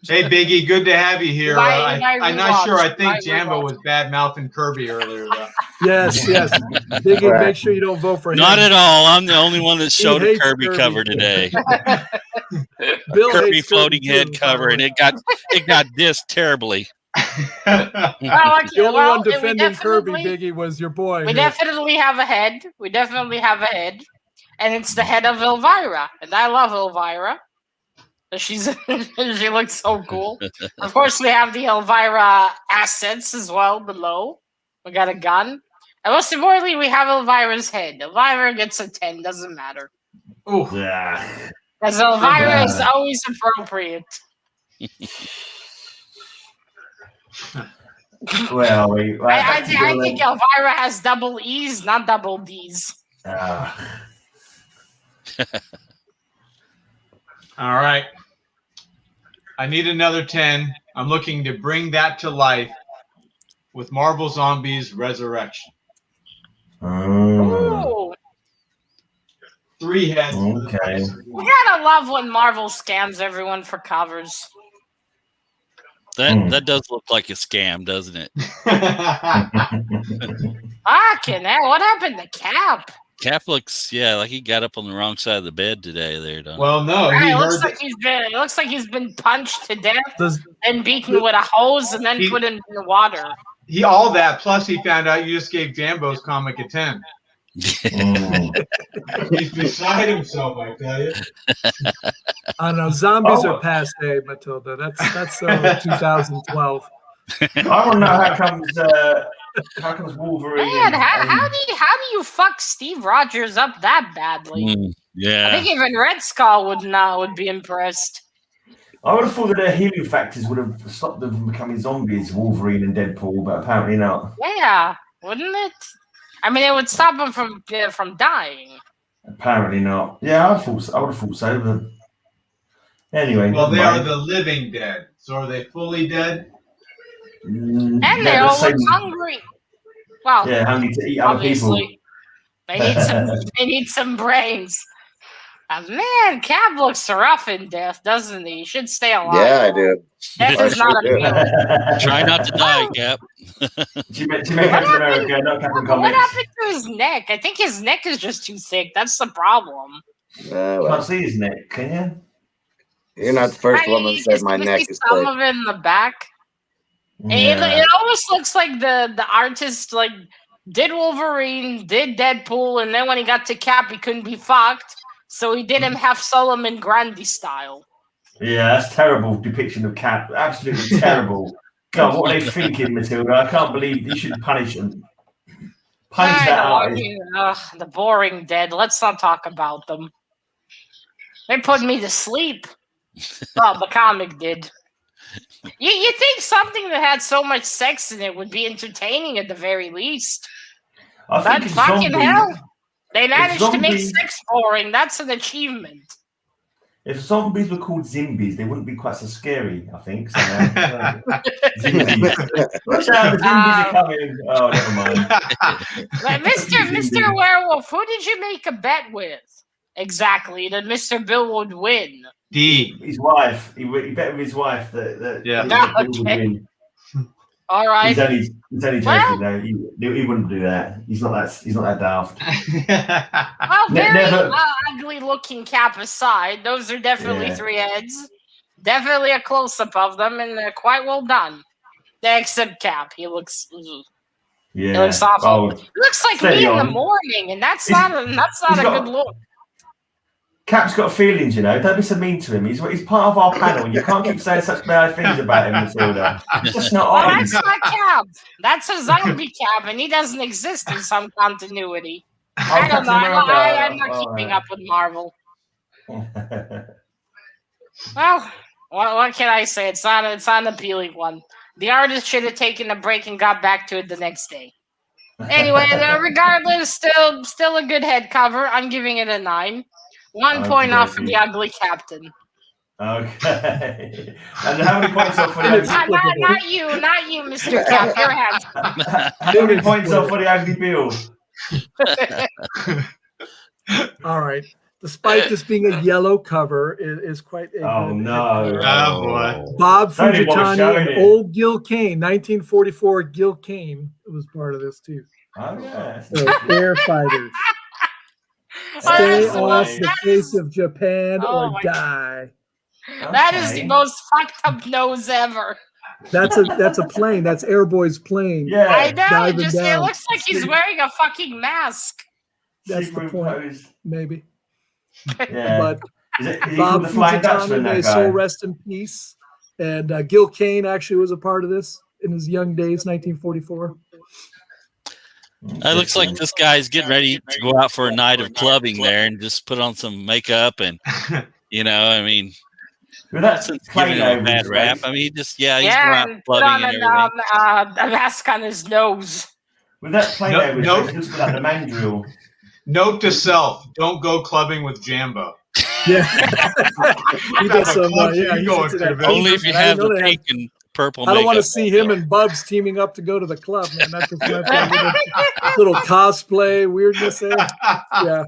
Hey, Biggie, good to have you here. You might I'm not sure. I rewatch. think Might Jambo rewatch. was bad mouthing Kirby earlier, though. Yes. Biggie, Right. make sure you don't vote for him. Not at all. I'm the only one that showed a hates Kirby Kirby. cover today. Bill Kirby hates floating Kirby, head too, cover, by and the way. it got dissed terribly. The only one we defending Kirby, definitely- Biggie, was your boy. We here. definitely have a head. And it's the head of Elvira. And I love Elvira. She looks so cool. Of course, we have the Elvira assets as well below. We got a gun. And most importantly, we have Elvira's head. Elvira gets a 10, doesn't matter. Ooh. Yeah. Because Elvira is always appropriate. Well, I think Elvira has double E's, not double D's. All right. I need another 10. I'm looking to bring that to life with Marvel Zombies Resurrection. Ooh. 3 heads. Okay. We gotta love when Marvel scams everyone for covers. That does look like a scam, doesn't it? Fucking hell, what happened to Cap? Cap looks, like he got up on the wrong side of the bed today. There, don't Well, no, Right, he it heard looks like he's been punched to death Does- and beaten with a hose and then put in the water. he all that. Plus, he found out you just gave Jambo's comic a 10. He's beside himself, I tell you. I know zombies are passe, Matilda. That's 2012. I want to know how comes Wolverine. Man, how do you fuck Steve Rogers up that badly? I Yeah. think even Red Skull would be impressed. I would have thought that their healing factors would have stopped them from becoming zombies, Wolverine and Deadpool, but apparently not. Yeah, wouldn't it? I mean, it would stop them from dying. Apparently not. Yeah, I would have thought so. But anyway, Well, they never are mind. the living dead. So are they fully dead? And Yeah, they all the look same- hungry. Well, Yeah, hungry to eat other people. obviously, they need some brains. Man, Cap looks rough in death, doesn't he? He should stay alive. Yeah, I do. Death I is not sure a do. meal. Try not to die, Cap. She made Captain America, not Captain What Comics. happened to his neck? I think his neck is just too thick. That's the problem. You Well, can't see his neck, can you? you're not the first Right, one that you said can my see neck is some thick. of it in the back. Yeah. It almost looks like the artist did Wolverine, did Deadpool, and then when he got to Cap, he couldn't be fucked, so he did him half Solomon Grundy style. Yeah, that's terrible depiction of Cap. Absolutely terrible. God, what are they thinking, Matilda? I can't believe you should punish them. Punish that artist. The boring dead. Let's not talk about them. They put me to sleep. Well, the comic did. You think something that had so much sex in it would be entertaining at the very least? I But think fucking hell, They managed to make 6 boring. That's an achievement. If zombies were called zombies, they wouldn't be quite so scary, I think. So, zombies. Watch out, the zombies are coming. Oh, never mind. Mr. Werewolf, who did you make a bet with? Exactly, that Mr. Bill would win. His wife. He bet with his wife that Bill would win. All right. He's only joking though. He wouldn't do that. He's not that daft. Well, very ugly looking Cap aside, those are definitely 3 heads. Definitely a close up of them, and they're quite well done. Except Cap, he looks. He looks awful. Oh, he looks like me in the morning, and that's not a good look. Cap's got feelings, you know. Don't be so mean to him. He's part of our panel, and you can't keep saying such bad things about him, Matilda. It's just not on. That's not Cap. That's a zombie Cap, and he doesn't exist in some continuity. I don't know. I'm not keeping up with Marvel. Well, what can I say? It's not an appealing one. The artist should have taken a break and got back to it the next day. Anyway, regardless, still a good head cover. I'm giving it a 9. 1 point off for the ugly captain. Okay. And how many points off for the ugly? Not you, Mr. Cap. Your hands. How many points off for the ugly Bill? All right. Despite this being a yellow cover, it is quite a good no. Oh, boy. Bob Fujitani and old Gil Kane, 1944 Gil Kane was part of this too. Oh, yeah. So, Air Fighters. Stay off the face of Japan or die. That is the most fucked up nose ever. That's a plane. That's Airboy's plane. Yeah, I know. It looks like he's wearing a fucking mask. That's the point. Maybe. Yeah. But is he Bob the Flying Dutchman, Fujitani, may soul rest in peace. And Gil Kane actually was a part of this in his young days, 1944. It looks like this guy's getting ready to go out for a night of clubbing there and just put on some makeup and, I mean, that's giving him a bad rap. I mean, he's going out clubbing and everything. A mask on his nose. With that plane just without the mandrill. Note to self: don't go clubbing with Jambo. Yeah, he does some. Only if you have the pink and purple. I don't want to see him and Bubs teaming up to go to the club, man. That's just my little cosplay weirdness there. Yeah.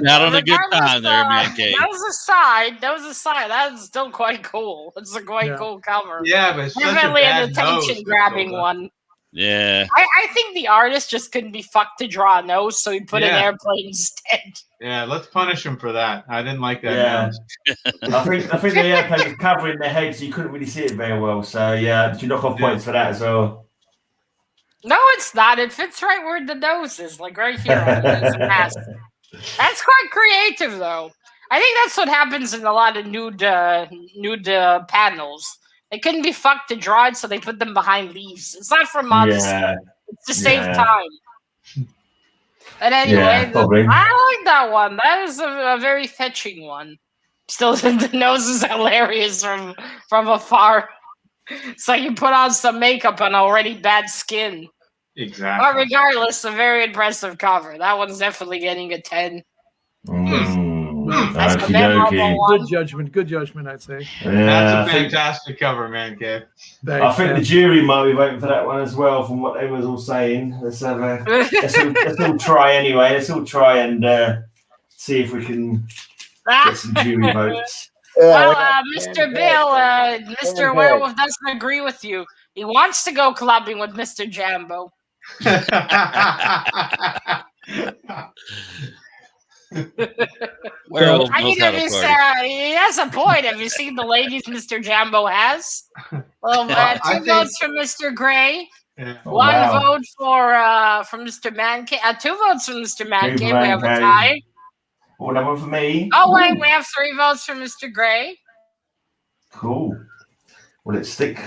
Not on a good time there, man. That was a side. That is still quite cool. It's a quite cool cover. Yeah, but it's definitely an attention-grabbing one. Yeah. I think the artist just couldn't be fucked to draw a nose, so he put an airplane instead. Yeah, let's punish him for that. I didn't like that nose. I think the airplane was covering their head, so you couldn't really see it very well. So did you knock off points for that as well? No, it's not. It fits right where the nose is, like right here on the mask. That's quite creative, though. I think that's what happens in a lot of nude panels. They couldn't be fucked to draw it, so they put them behind leaves. It's not for modesty. It's to save time. But anyway, I like that one. That is a very fetching one. Still, the nose is hilarious from afar. It's like you put on some makeup on already bad skin. Exactly. But regardless, a very impressive cover. That one's definitely getting a 10. That's a good judgment, I'd say. That's a fantastic cover, man, Kev. I think the jury might be voting for that one as well, from what they was all saying. Let's all try anyway. Let's all try and see if we can get some jury votes. Well, Mr. Bill, Mr. Werewolf doesn't agree with you. He wants to go clubbing with Mr. Jambo. Werewolf I mean, knows how to party. he has a point. Have you seen the ladies Mr. Jambo has? Well, 2 votes for Mr. Gray. Yeah. One vote for Mr. Mancave. 2 votes for Mr. Mancave. We have a tie. Another one for me. Oh, wait, we have 3 votes for Mr. Gray. Cool. Will it stick?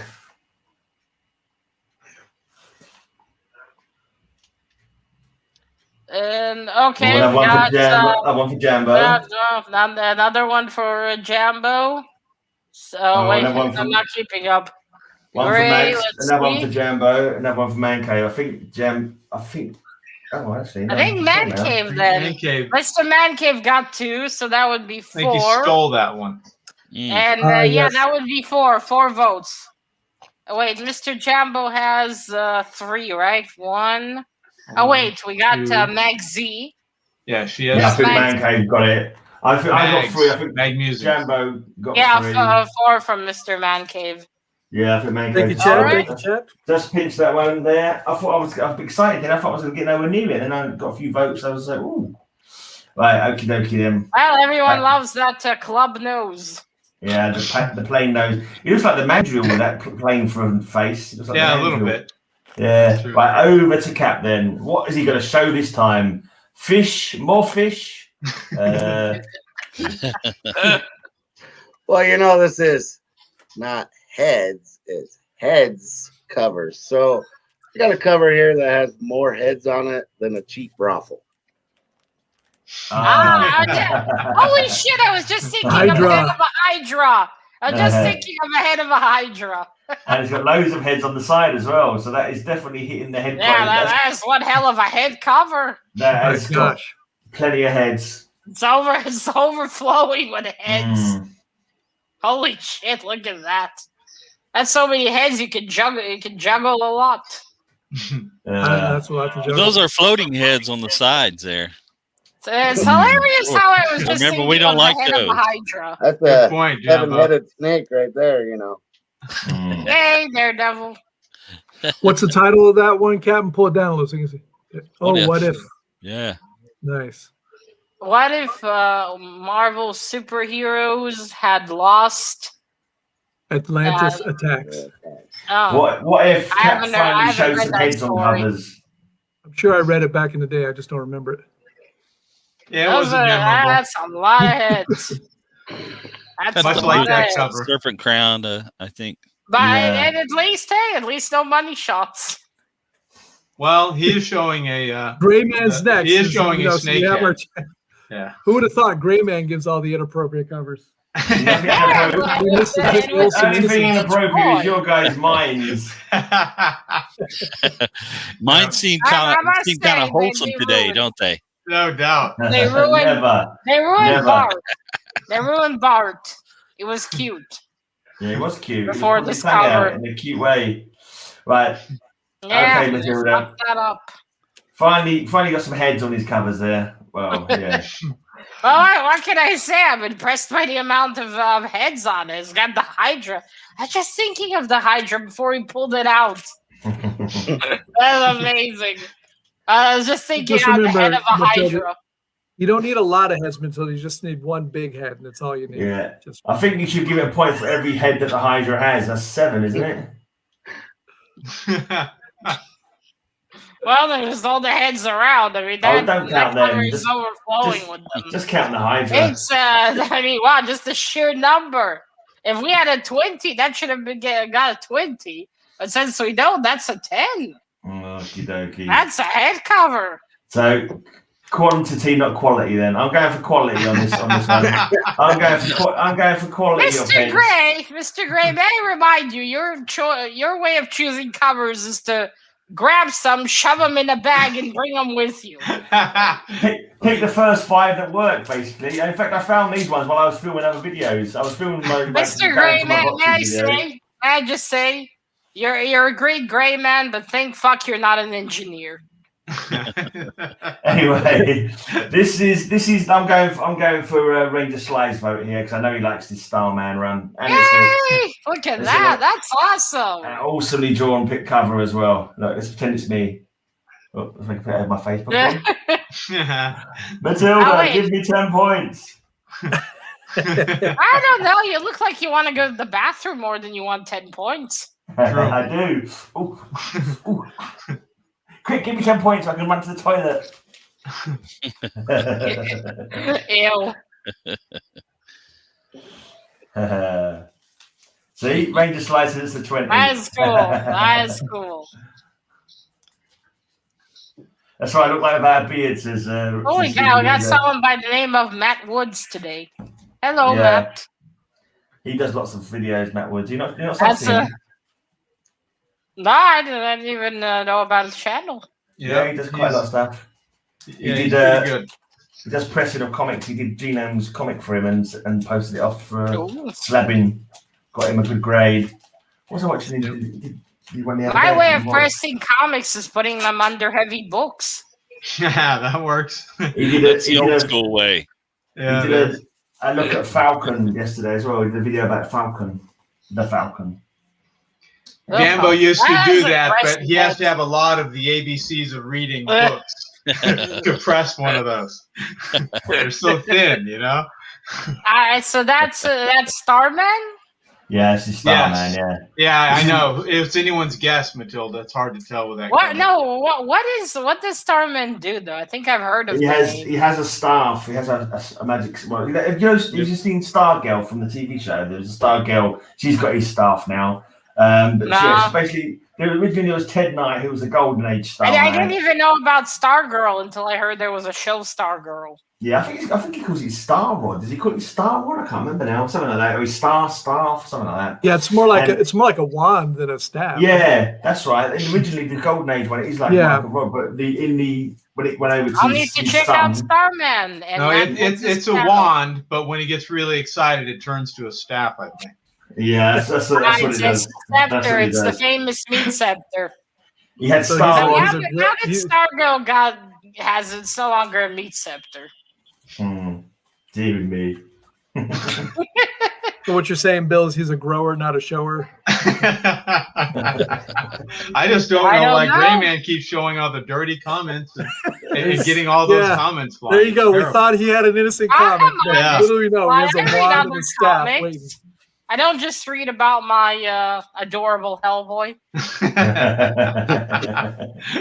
And okay, one for Jambo. Another one for Jambo. So wait, I'm not keeping up. One Gray, for Max, another one for Jambo, another one for Mancave. I think Oh, actually, I think Man Cave then. Man Cave. Mr. Man Cave got 2, so that would be 4. I think he stole that one. And yes. that would be 4 votes. Wait, Mr. Jambo has 3, right? 1. Oh wait, we got Mag Z. Yeah, she has. Yeah, I think Man Cave got it. I got 3. I think Mag Musings. Jambo got 3. 4 from Mr. Man Cave. Yeah, I think Man Thank Cave. you, Chad. Right. Thank you, Chad. Just pinched that one there. I thought I was excited. Then I thought I was going to get nowhere near it. And then I got a few votes. I was like, ooh. Right, okie dokie then. Well, everyone loves that club nose. Yeah, the plain nose. He looks like the Mandrill with that plain front face. Like yeah, a little bit. Yeah. Right, over to Cap then. What is he going to show this time? Fish? More fish? Well, you know, this is not heads, it's heads covers. So I got a cover here that has more heads on it than a cheap brothel. Holy shit, I was just thinking of the head of a Hydra. I was just thinking of the head of a Hydra. And it's got loads of heads on the side as well. So that is definitely hitting the head. Yeah, that's one hell of a head cover. That has got plenty of heads. It's overflowing with heads. Holy shit, look at that. That's so many heads you can juggle. You can juggle a lot. That's a lot to juggle. Those are floating heads on the sides there. It's hilarious how I was just remember we don't like the head those. of a Hydra. That's a seven-headed snake right there, you know. Hey, Daredevil. What's the title of that one, Captain? Pull it down a little so you can see. Oh, what if? Yeah. Nice. What if Marvel superheroes had lost Atlantis attacks? What if Cap finally shows some heads on covers? I'm sure I read it back in the day. I just don't remember it. Yeah, it was that's a lot of heads. That's much like that cover. Serpent Crown, I think. But and at least no money shots. Well, he is showing a GreyMan's next. He is showing a snake head. Yeah. Who would have thought GreyMan gives all the inappropriate covers? The only thing inappropriate is your guys' minds. Mine seem kind of wholesome today, don't they? No doubt. They ruined Never. Bart. They ruined Bart. It was cute. Yeah, it was cute. Before this cover. In a cute way. Right. Yeah, okay, Matilda. that up. Finally got some heads on his covers there. Well, yeah. Well, what can I say? I'm impressed by the amount of heads on it. It's got the Hydra. I was just thinking of the Hydra before he pulled it out. That's amazing. I was just thinking on the head of a Hydra. You don't need a lot of heads, Matilda. You just need one big head, and that's all you need. Yeah. I think you should give it a point for every head that the Hydra has. That's 7, isn't it? Well, there's all the heads around. I mean, that cover is overflowing with them. Just count the Hydra. It's, I mean, wow, just the sheer number. If we had a 20, that should have got a 20. But since we don't, that's a 10. Okie dokie. That's a head cover. So, quantity, not quality. Then I'm going for quality on this one. I'm going for quality. Mr. Gray, may I remind you, your way of choosing covers is to grab some, shove them in a bag, and bring them with you. Pick the first 5 that work, basically. In fact, I found these ones while I was filming other videos. I was filming my Mr. Gray, may I just say, you're a great gray man, but thank fuck you're not an engineer. Anyway, this is. I'm going for Ranger Sly's vote here because I know he likes this style man run. And Yay! Look at that. That's awesome. An awesomely drawn pick cover as well. Look, let's pretend it's me. Oh, if I can put it in my Facebook. Matilda, give me 10 points. I don't know. You look like you want to go to the bathroom more than you want 10 points. I do. Ooh. Quick, give me 10 points so I can run to the toilet. Ew. See, Ranger slices the 20. That's cool. That's why I look like about beards. Holy cow, we got someone by the name of Matt Woods today. Hello, Matt. He does lots of videos, Matt Woods. You not No, I didn't even know about his channel. Yeah, he does quite a lot of stuff. Yeah, he he's did. pretty good. He does pressing of comics. He did Genome's comic for him and posted it off for Ooh. slabbing. Got him a good grade. What was I watching? He won the other My day. way of pressing comics is putting them under heavy books. Yeah, that works. That's the old school way. Yeah, he did a look at Falcon yesterday as well. He did a video about Falcon. The Falcon. Jambo used to do that, but impressive. he has to have a lot of the ABCs of reading books to press one of those. They're so thin, you know. So that's Starman. Yeah, it's the Starman. Yeah. Yeah, I know. It's anyone's guess, Matilda. It's hard to tell with that. What? cover. No. What does Starman do though? I think I've heard of. He has a staff. He has a magic. Well, have you just seen Stargirl from the TV show? There's a Stargirl. She's got his staff now. But yeah, basically, originally it was Ted Knight, who was the Golden Age Starman. I didn't even know about Stargirl until I heard there was a show Stargirl. Yeah, I think he calls it Star Rod. Does he call it Star Rod? I can't remember now. Something like that. Or Staff, something like that. Yeah, it's more like a wand than a staff. Yeah, that's right. And originally, the Golden Age one, it is like a rod, but when it went over to I'll need to check out Starman. And no, it's a wand, but when he gets really excited, it turns to a staff. I think. Yeah, that's what it does. Scepter. It's the famous meat scepter. He had So Star how Wars. did Stargirl has it so longer a meat scepter? Dear me. So what you're saying, Bill, is he's a grower, not a shower? I just don't know why GreyMan keeps showing all the dirty comments and getting all those comments. Flying. There you go. We thought he had an innocent comment. Yeah. Little do we know, he has a wand and a staff waiting. I don't just read about my adorable Hellboy.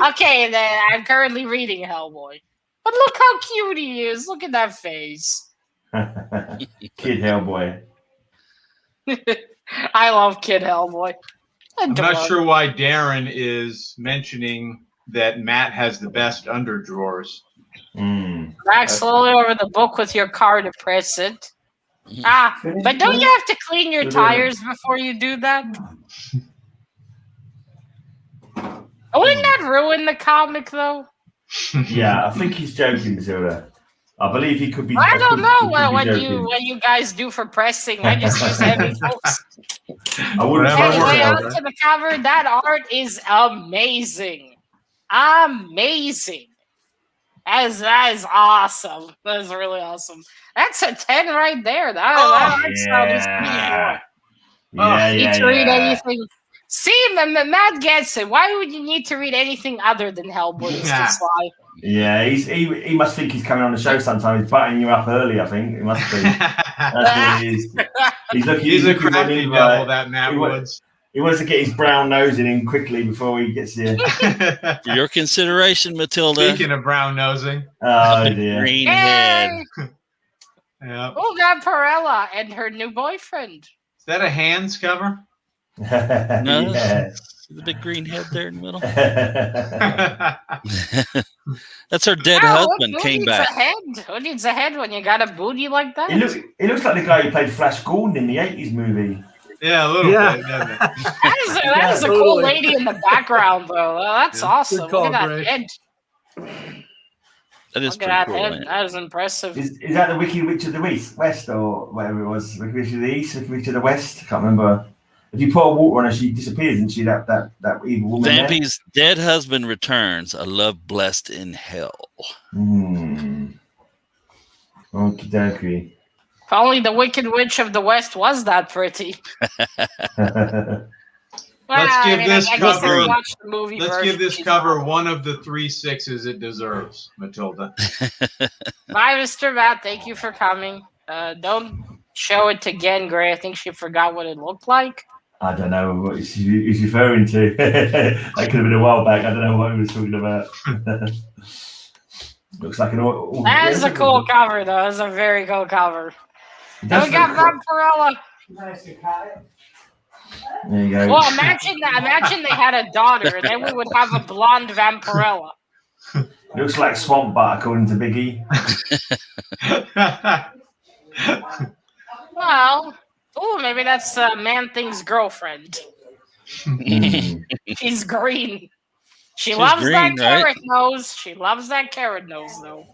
Okay, then I'm currently reading Hellboy. But look how cute he is. Look at that face. Kid Hellboy. I love Kid Hellboy. I'm not sure why Darren is mentioning that Matt has the best underdrawers. Drag slowly over the book with your car to press it. But don't you have to clean your tires before you do that? Wouldn't that ruin the comic, though? Yeah, I think he's joking, Matilda. I believe he could be. I don't know what you guys do for pressing. I just use heavy books. I wouldn't. Anyway, on to the cover. That art is amazing. Amazing. That is awesome. That is really awesome. That's a 10 right there. That art style is pretty cool. Read anything. See, Matt gets it. Why would you need to read anything other than Hellboy? It's just like, yeah, he must think he's coming on the show sometime. He's butting you up early, I think. It must be. That's what it is. He's a crafty devil, that Matt Woods. He wants to get his brown nose in him quickly before he gets here. For your consideration, Matilda. Speaking of brown nosing. Oh, dear. Green head. Yeah. Oh, Vampirella and her new boyfriend. Is that a Hands cover? No. Yeah. The big green head there in the middle. That's her dead husband came back. Who needs a head when you got a booty like that? It looks like the guy who played Flash Gordon in the 80s movie. Yeah, a little bit. Doesn't it? That is a cool lady in the background, though. That's awesome. Good call, Look at Greg. that head. That is Look at that pretty cool, head. man. That is impressive. Is that the Wicked Witch of the West or whatever it was? Wicked Witch of the East, Wicked Witch of the West? I can't remember. If you pour water on her, she disappears, isn't she? That evil woman. Vampy's dead husband returns. A love blessed in hell. Okie dokie. If only the Wicked Witch of the West was that pretty. Let's give this cover. Watch the movie Let's give this cover one of the 3 6s it deserves, Matilda. Bye, Mr. Matt. Thank you for coming. Don't show it again, Gray. I think she forgot what it looked like. I don't know what he's referring to. That could have been a while back. I don't know what he was talking about. Looks like an. That is a cool cover, though. That's a very cool cover. And we got Vampirella. There you go. Well, imagine they had a daughter, and then we would have a blonde Vampirella. Looks like Swamp Butt, according to Biggie. Well, maybe that's Man Thing's girlfriend. She's green. She She's loves green, that right? carrot nose. She loves that carrot nose, though.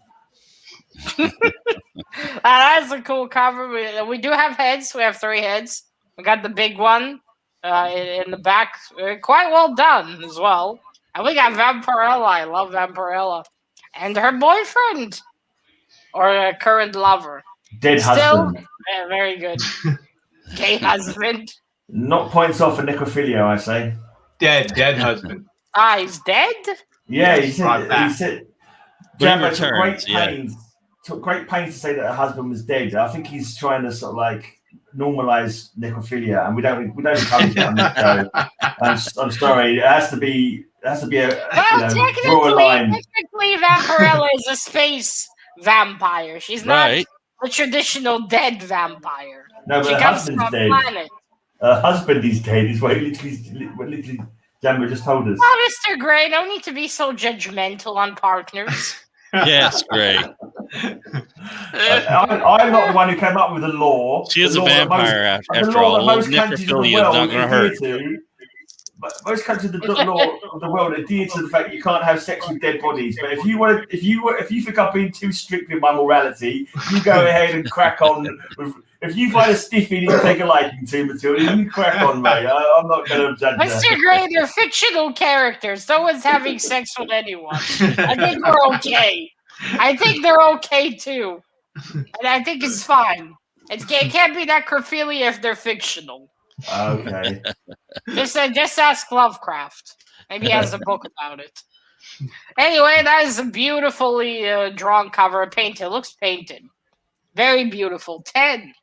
That's a cool cover. We do have heads. We have 3 heads. We got the big one in the back. Quite well done as well. And we got Vampirella. I love Vampirella. And her boyfriend. Or current lover. Dead husband. Yeah, very good. Gay husband. Not points off for necrophilia, I say. Dead husband. Ah, he's dead? Yeah, Yes, brought back. he said But he Jambo returns, took great pains to say that her husband was dead. I think he's trying to sort of like normalize necrophilia, and we don't encourage it on this show. I'm sorry, it has to be a draw a line. Technically, Vampirella is a space vampire. She's not Right. a traditional dead vampire. No, but She her comes husband's from a dead. planet. Her husband is dead. Is what literally Jambo just told us. Oh, Mr. Grey, no need to be so judgmental on partners. Yes, great. I'm not the one who came up with the law. She is The a law that vampire the after law all. that A little most countries of the necrophilia is world not going to adhere hurt. to. But most countries of the law of the world adhere to the fact you can't have sex with dead bodies. But if you think I'm being too strict with my morality, you go ahead and crack on. If you find a stiffy that you take a liking to, Matilda, you crack on, mate. I'm not going to judge Mr. that. Grey, they're fictional characters. No one's having sex with anyone. I think we're okay. I think they're okay too. And I think it's fine. It can't be necrophilia if they're fictional. Okay. Just ask Lovecraft. Maybe he has a book about it. Anyway, that is a beautifully drawn cover. Painted. It looks painted. Very beautiful. 10.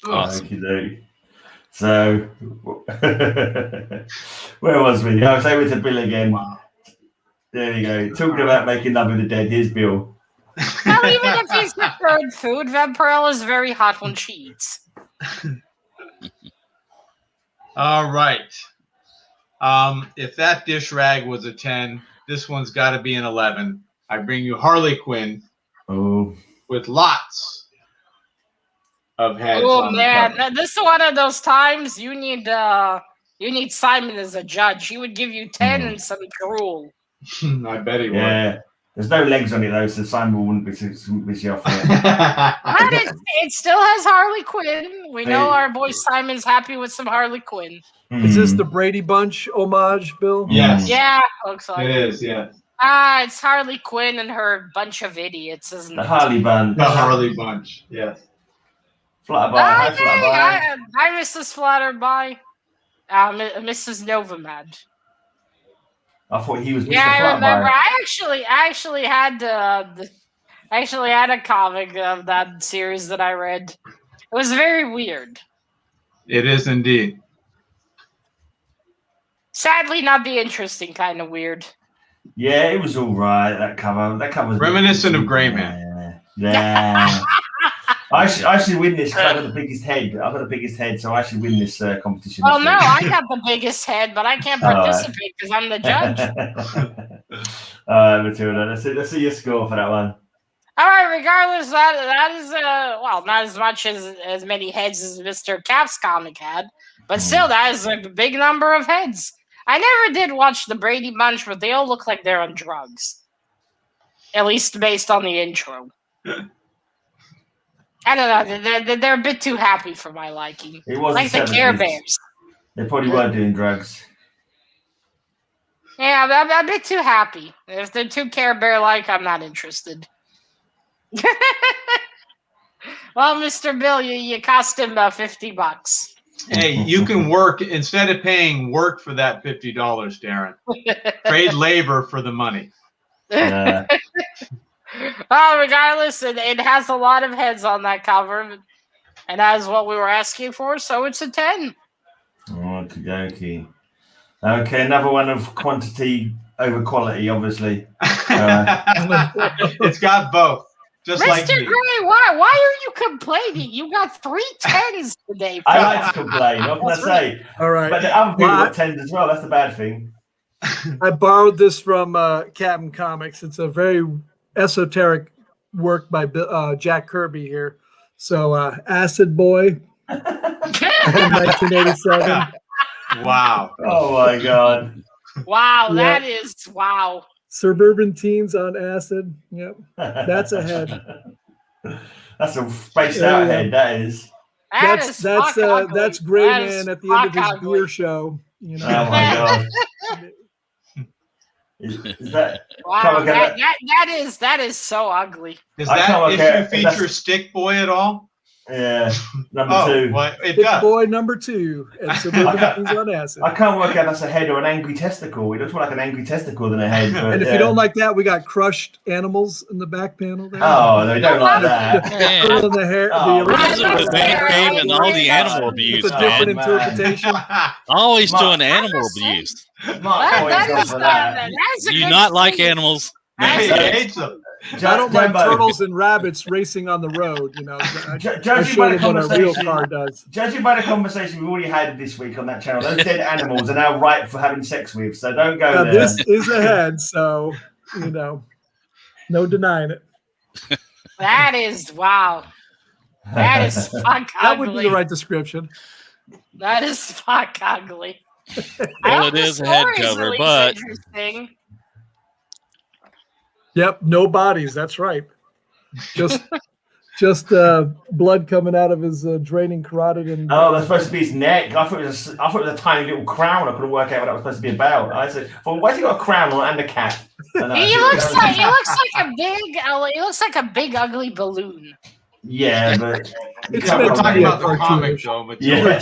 Awesome. Okey-doke. So, where was we? I was over to Bill again. Wow. There you go. Talking about making love with the dead. Here's Bill. Well, even if he's preferred food, Vampirella is very hot when she eats. All right. If that dish rag was a 10, this one's got to be an 11. I bring you Harley Quinn Oh, with lots of heads. Oh on the man, cover. this is one of those times you need Simon as a judge. He would give you 10 and some drool. I bet he would. yeah. There's no legs on it though, so Simon wouldn't be off it. But it still has Harley Quinn. We know our boy Simon's happy with some Harley Quinn. Is this the Brady Bunch homage, Bill? Yes. Yeah, looks like It is, yeah. It's Harley Quinn and her bunch of idiots, isn't The it? Harley Bunch. The Harley Bunch, yes. Flutterby. Hi, Flutterby. Hi, Mrs. Flutterby. Mrs. Novamad. I thought he was Mr. Yeah, I remember. Flutterby. I actually had a comic of that series that I read. It was very weird. It is indeed. Sadly, not the interesting kind of weird. Yeah, it was all right. That cover was Reminiscent of GreyMan. Yeah. I should win this because I've got the biggest head. I've got the biggest head, so I should win this competition. Well, no, I got the biggest head, but I can't participate because I'm the judge. All right, Matilda. Let's see your score for that one. All right, regardless, that is not as much as many heads as Mr. Cap's comic had, but still, that is a big number of heads. I never did watch the Brady Bunch, but they all look like they're on drugs. At least based on the intro. I don't know. They're a bit too happy for my liking. It was like the Care Bears. They probably weren't doing drugs. Yeah, I'm a bit too happy. If they're too Care Bear-like, I'm not interested. Well, Mr. Bill, you cost him $50. Hey, you can work instead of paying work for that $50, Darren. Trade labor for the money. Yeah. Well, regardless, it has a lot of heads on that cover, and that is what we were asking for, so it's a 10. Okey-dokey. Okay, another one of quantity over quality, obviously. It's got both. Just Mr. like me. Gray, why are you complaining? You got 3 10s today. I like to complain. What can I say? All right. But the other people got 10s as well. That's the bad thing. I borrowed this from CapN Comics. It's a very esoteric work by Jack Kirby here. So Acid Boy from 1987. Wow. Oh my God. Wow, Yeah. that is wow. Suburban teens on acid. Yep. That's a head. That's a spaced There out you go. head. That is. That's Gray That Man is at the end of his fuck ugly. beer show. You know. Oh my god. Is that? Wow, Come on, that is so ugly. Does I that can't issue look at- feature that's- Stick Boy at all? Yeah, number Oh, 2. well, it Big does. Boy number 2 and Suburban teens on acid. I can't work out if that's a head or an angry testicle. It looks more like an angry testicle than a head. But, And if yeah. you don't like that, we got crushed animals in the back panel there. Oh, no, we don't like that. Man, Curl in the hair. Oh, the what is it original- with Manscaped and all the animal abuse, It's a different man? interpretation. Always Mark, doing animal abuse. Mark points out for that. That's a Do you good not like thing. animals? Hey, That's he a- hates them. I don't like Jambo, turtles and rabbits racing on the road. You know, I Judging show by the them what a real conversation, car does. judging by the conversation we've already had this week on that channel, those dead animals are now ripe for having sex with. So don't go Now, there. this is a head, so you know, no denying it. That is wow. That is fuck That would be ugly. the right description. That is fuck ugly. Well, I hope it the is a head story's cover, at least but interesting. Yep, no bodies. That's right. Just blood coming out of his draining carotid and Oh, that's supposed to be his neck. I thought it was a tiny little crown. I couldn't work out what that was supposed to be about. I said, "Well, why's he got a crown on and a cap?" And I He said, looks like a big ugly balloon. Yeah, but you It's can't meant We're to talk talking be a about the about comic, cartoonish. though. But yeah.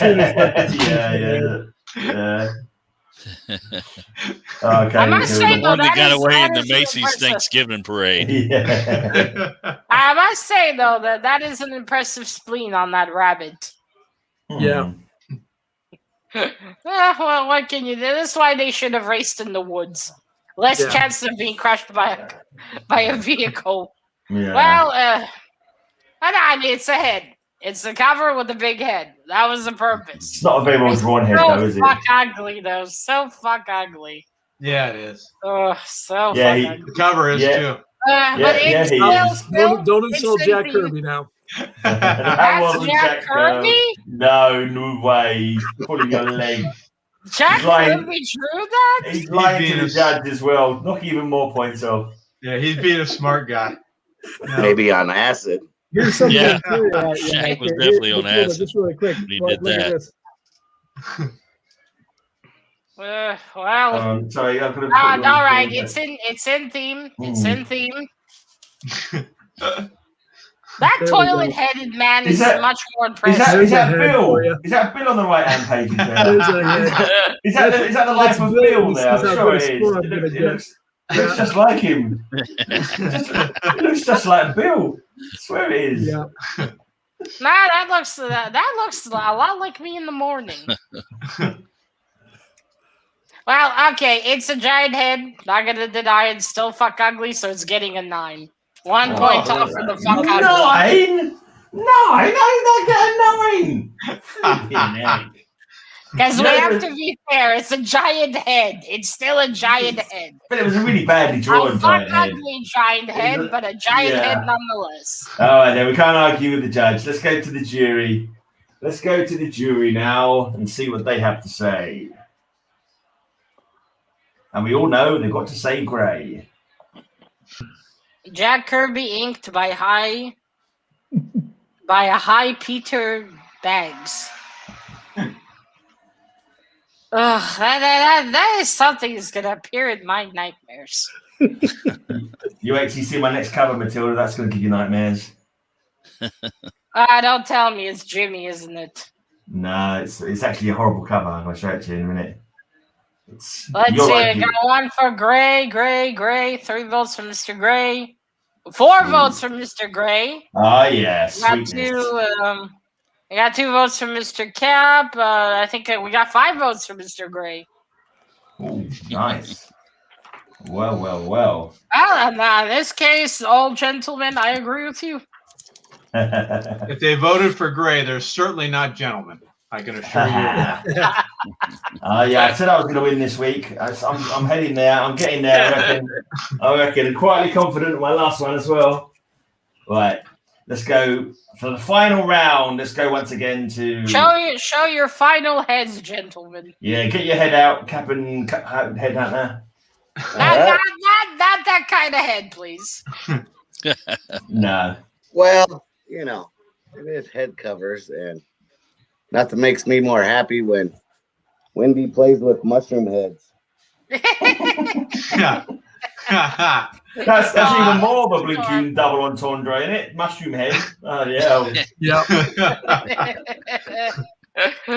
Okay. I must say, the though, one that got is- away in that the is Macy's impressive. Thanksgiving parade. Yeah. I must say though that is an impressive spleen on that rabbit. Yeah. Well, what can you do? That's why they should have raced in the woods. Less Yeah. chance of being crushed by a vehicle. Yeah. Well, I mean, it's a head. It's a cover with a big head. That was the purpose. It's not a very well drawn head, So though, is it? fuck ugly, though. So fuck ugly. yeah, it is. Oh, so Yeah, fuck he- ugly. The cover is Yeah. too. But yeah, it's he is. still Don't insult it's Jack in Kirby now. that That's wasn't Jack Kirby? No way. He's pulling your leg. Jack He's lying. Kirby drew that? He's lying being to the a- judge as well. Knock even more points off. Yeah, he's being a smart guy. No. Maybe on acid. Here's something Yeah. interior. Jack was definitely on Matilda, acid Just really quick. when he Look did at that. this. Well, Sorry, I'm gonna. all right. It's in theme. It's in theme. That There we go. toilet-headed man Is is that- much more Is impressive. that, There's is that a head Bill? for you. Is that Bill on the right hand page? There's a head. Is that the life That's of Bill. Bill He there? I'm sees how sure good it a is. score I'm It gonna looks, get. it looks just like him. It looks just like Bill. I swear it is. Yeah. Nah, that looks a lot like me in the morning. Well, okay, it's a giant head. Not gonna deny it's still fuck ugly, so it's getting a 9. 1 point off for the fuck ugly. 9? I don't get a 9. Because we No, have to be fair, it's a giant head. It's still a giant head. But it was a really badly A drawn fuck giant head. ugly giant head, but a giant Yeah. head nonetheless. All right, then we can't argue with the judge. Let's go to the jury. Let's go to the jury now and see what they have to say. And we all know they've got to say grey. Jack Kirby inked by a high Peter Bags. Ugh, that is something that's gonna appear in my nightmares. You actually see my next cover, Matilda. That's going to give you nightmares. Don't tell me it's Jimmy, isn't it? No, it's actually a horrible cover. I'm going to show it to you in a minute. Let's you're see. like I got 1 for Gray. 3 votes for Mr. Gray. 4 votes for Mr. Gray. Ah, yes. Got 2. I got 2 votes for Mr. Cap. I think we got 5 votes for Mr. Gray. Ooh, nice. Well. Well, in this case, old gentlemen, I agree with you. If they voted for Gray, they're certainly not gentlemen. I can assure you. Yeah, I said I was going to win this week. I'm heading there. I'm getting there. I reckon. I'm quietly confident in my last one as well. Right. let's go for the final round. Let's go once again to show your final heads, gentlemen. Yeah, get your head out, CapN head out there. Not that kind of head, please. No. Well, you know, it is head covers, and nothing makes me more happy when Wendy plays with mushroom heads. That's even more of a Blue Team double entendre, isn't it? Mushroom head. Oh yeah. Yep.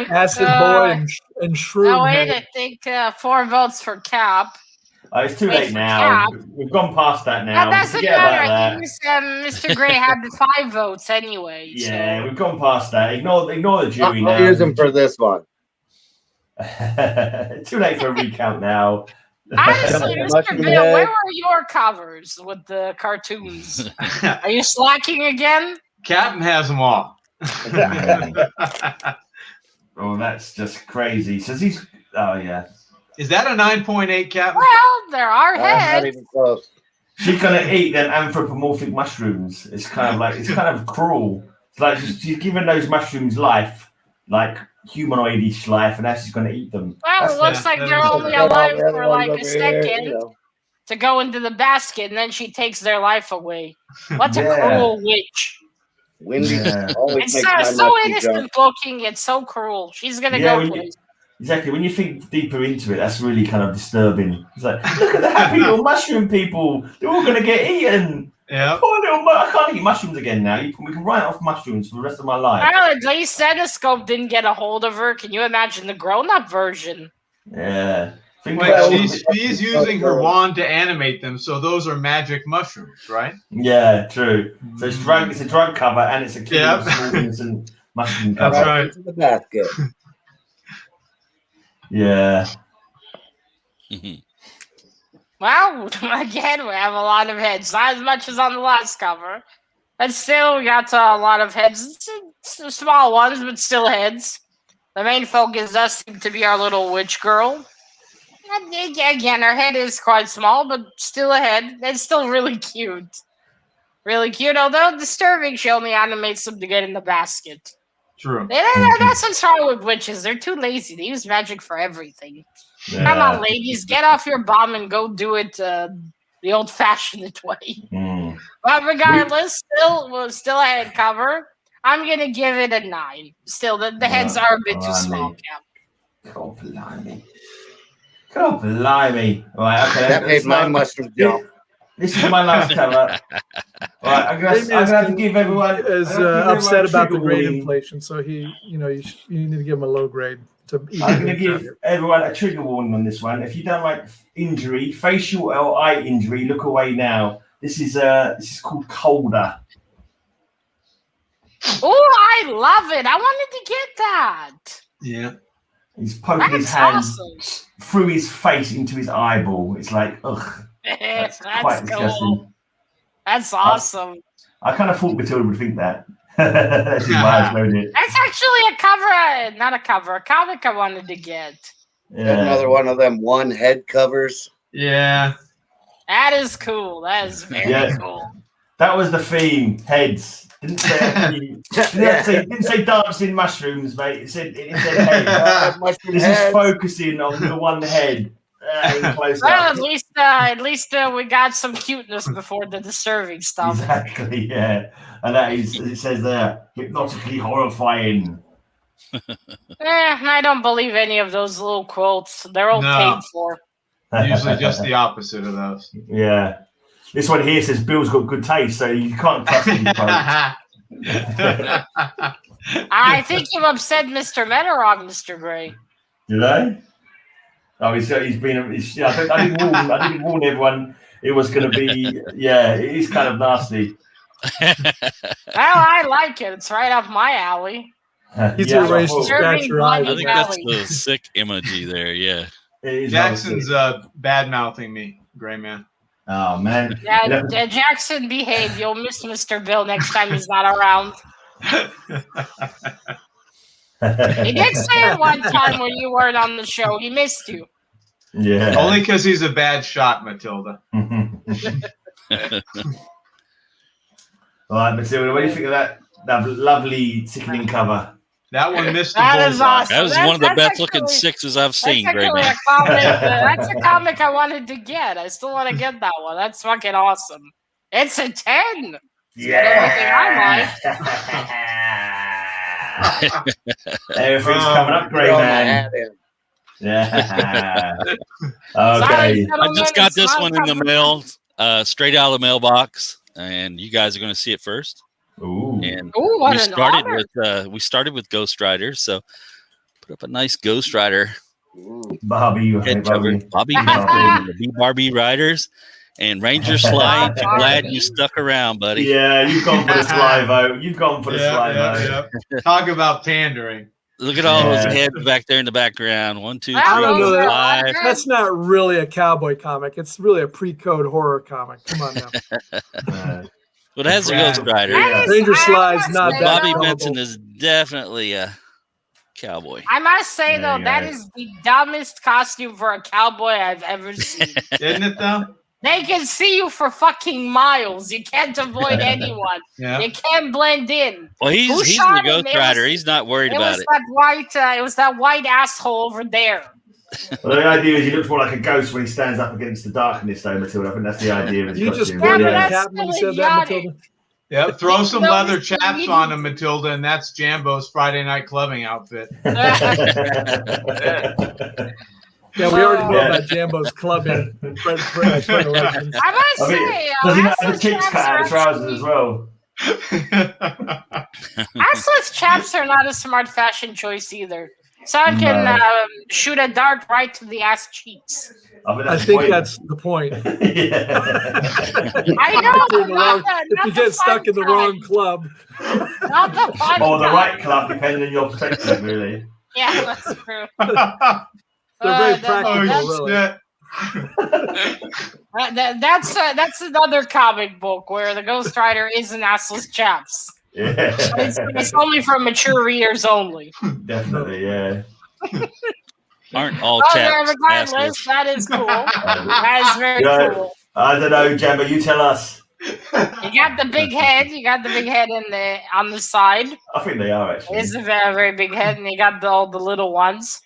Acid Boy and Shroom. Oh wait, I think 4 votes for Cap. Oh, it's too late now. We've gone past that now. That doesn't matter. I think Mr. Grey had the 5 votes anyway. Yeah, so. We've gone past that. Ignore the jury now. I'll use them for this one. Too late for a recount now. Honestly, Mr. Bill, where were your covers with the cartoons? Are you slacking again? CapN has them all. Oh, that's just crazy. So he's. Oh yeah. Is that a 9.8, CapN? Well, there are heads. Not even close. She's gonna eat them anthropomorphic mushrooms. It's kind of cruel. It's like she's giving those mushrooms life, like humanoidish life, and now she's gonna eat them. Well, it looks like they're only alive for like a second to go into the basket, and then she takes their life away. What a cruel witch! Wendy always it's so innocent looking. It's so cruel. She's gonna go for it. Exactly. When you think deeper into it, that's really kind of disturbing. It's like, look at the happy little mushroom people. They're all going to get eaten. Yeah. Poor little I can't eat mushrooms again now. We can write off mushrooms for the rest of my life. Well, at least Stethoscope didn't get a hold of her. Can you imagine the grown-up version? Yeah. She's using her wand to animate them, so those are magic mushrooms, right? Yeah, true. So it's a drug cover, and it's a kid of small innocent mushroom cover. That's right. The basket. Yeah. Well, again, we have a lot of heads. Not as much as on the last cover. But still, we got a lot of heads. Small ones, but still heads. The main focus does seem to be our little witch girl. And again, her head is quite small, but still a head. It's still really cute. Really cute, although disturbing. She only animates them to get in the basket. True. That's what's wrong with witches. They're too lazy. They use magic for everything. Yeah. Come on, ladies. Get off your bum and go do it the old-fashioned way. But regardless, still a head cover. I'm going to give it a 9. Still, the heads are a bit too small, Cap. God blimey. Right, okay. That made my mushroom jump. This is my last cover. Right, I'm gonna have to give everyone is upset about the grade inflation, so you need to give him a low grade. I'm going to give everyone a trigger warning on this one. If you don't like injury, facial or eye injury, look away now. This is called Colder. Oh, I love it! I wanted to get that. Yeah. He's poking his hand through his face into his eyeball. It's like, ugh. That's quite disgusting. Cool. That's awesome. I kind of thought Matilda would think that. That's why I was it. That's actually a cover, not a cover, a comic I wanted to get. Yeah. Another one of them one head covers. Yeah. That is cool. That is very cool. That was the theme, heads. Didn't say dancing mushrooms, mate. It said head. This is focusing on the one head. Well, at least we got some cuteness before the disturbing stuff. Exactly, yeah. And that is, it says there, hypnotically horrifying. I don't believe any of those little quotes. They're all paid for. Usually just the opposite of those. Yeah. This one here says Bill's got good taste, so you can't trust any quotes. I think you've upset Mr. Metarog, Mr. Grey. Did I? Oh, I didn't warn everyone it was going to be. Yeah, it is kind of nasty. Well, I like it. It's right up my alley. He's erased to scratch your eye. I think that's the sick emoji there. Yeah. Jackson's bad mouthing me, GreyMan. Oh man. Yeah, Jackson, behave. You'll miss Mr. Bill next time he's not around. He did say it one time when you weren't on the show. He missed you. Yeah. Only because he's a bad shot, Matilda. All right, Matilda, what do you think of that lovely sickening cover? That one missed the That is bullseye. awesome. That was one of the That's best looking actually- sixes I've seen, That's Gray actually Man. a comic. That's a comic I wanted to get. I still want to get that one. That's fucking awesome. It's a 10. Yeah. Everything's coming up, Gray Throw my Man. hat in. Yeah. Sorry, Okay. gentlemen, I just got it's this not one in the covered. mail, straight out of the mailbox, and you guys are going to see it first. Ooh. And Ooh, what we an started honor. with Ghost Rider, so put up a nice Ghost Rider Bobby, you head cover. Bobby. Bobby Benson and the B Barbie Riders and Ranger Sly. Glad you stuck around, buddy. Yeah, you've gone for the sly vote. You've gone for the sly vote. Talk about pandering. Look at all those Yeah. heads back there in the background. 1, 2, 3, I don't know that- 5. That's not really a cowboy comic. It's really a pre-code horror comic. Come on now. Well, it has a Ghost Rider. Yeah. Ranger Sly's not say, that Bobby gullible. Benson is definitely a cowboy. I must say, There though, you that go. is the dumbest costume for a cowboy I've ever seen. Isn't it though? They can see you for fucking miles. You can't avoid anyone. Yeah. You can't blend in. Well, Who he's the shot him? Ghost It Rider. was- He's not worried It about was it. that white. It was that white asshole over there. Well, the idea is he looks more like a ghost when he stands up against the darkness, though, Matilda. I think that's the idea of his You just costume. put Yeah, it but in that's cap when you still said that, idiotic. Matilda. Yep. Throw some No, leather it's chaps neat. on him, Matilda, and that's Jambo's Friday night clubbing outfit. Yeah, we already know Yeah. about Jambo's clubbing predilections. I must I mean, say, does he not have assless the cheeks cut out of the trousers as well? assless chaps are not a smart fashion choice either. Someone can No. shoot a dart right to the ass cheeks. I think that's the point. yeah. I know. If you're in the wrong- if you get stuck in the wrong club. Not the fun Or the kind. right club, depending on your perspective, really. Yeah, that's true. They're very That- practical, that's- really. That's another comic book where the Ghost Rider isn't assless chaps. Yeah. It's only for mature readers only. Definitely, yeah. Aren't all Oh, chaps yeah, regardless, assholes? that is cool. That is very Yeah. cool. I don't know, Jambo, you tell us. You got the big head. You got the big head on the side. I think they are, actually. It's a very, very big head, and you got all the little ones.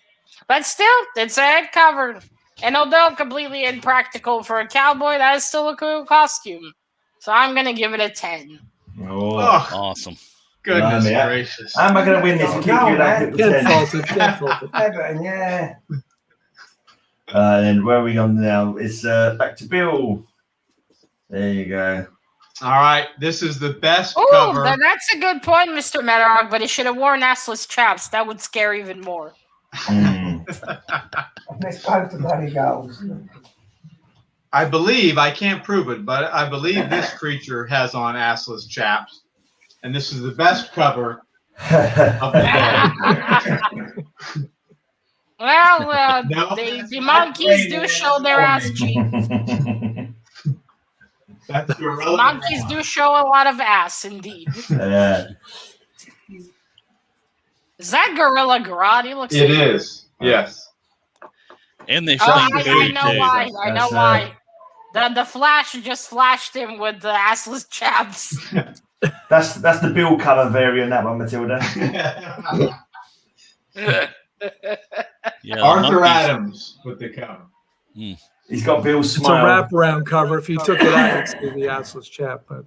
But still, it's a head cover. And although completely impractical for a cowboy, that is still a cool costume. So I'm gonna give it a 10. Oh. Oh, Awesome. goodness Blimey, gracious. How am I going to win this and keep you that Can't fault it. Can't fault it. Yeah. And where are we on now? It's back to Bill. There you go. All right, this is the best Oh, cover. that's a good point, Mr. Metarog, but he should have worn assless chaps. That would scare even more. Mm. Next part of that he goes. I believe, I can't prove it, but I believe this creature has on assless chaps. And this is the best cover of the day. Well, No. the monkeys do show their ass cheeks. That's The Gorilla. monkeys do show a lot of ass, indeed. Yeah. Is that Gorilla Grodd? He looks. It is, yes. And they Oh, shot I food know too. why. I know That's, why. The Flash just flashed him with the assless chaps. That's the Bill cover variant, that one, Matilda. Yeah, the Arthur monkeys- Adams with the cover. He's got Bill's It's a smile. wraparound cover. If you took it out, it'd be the assless chap. But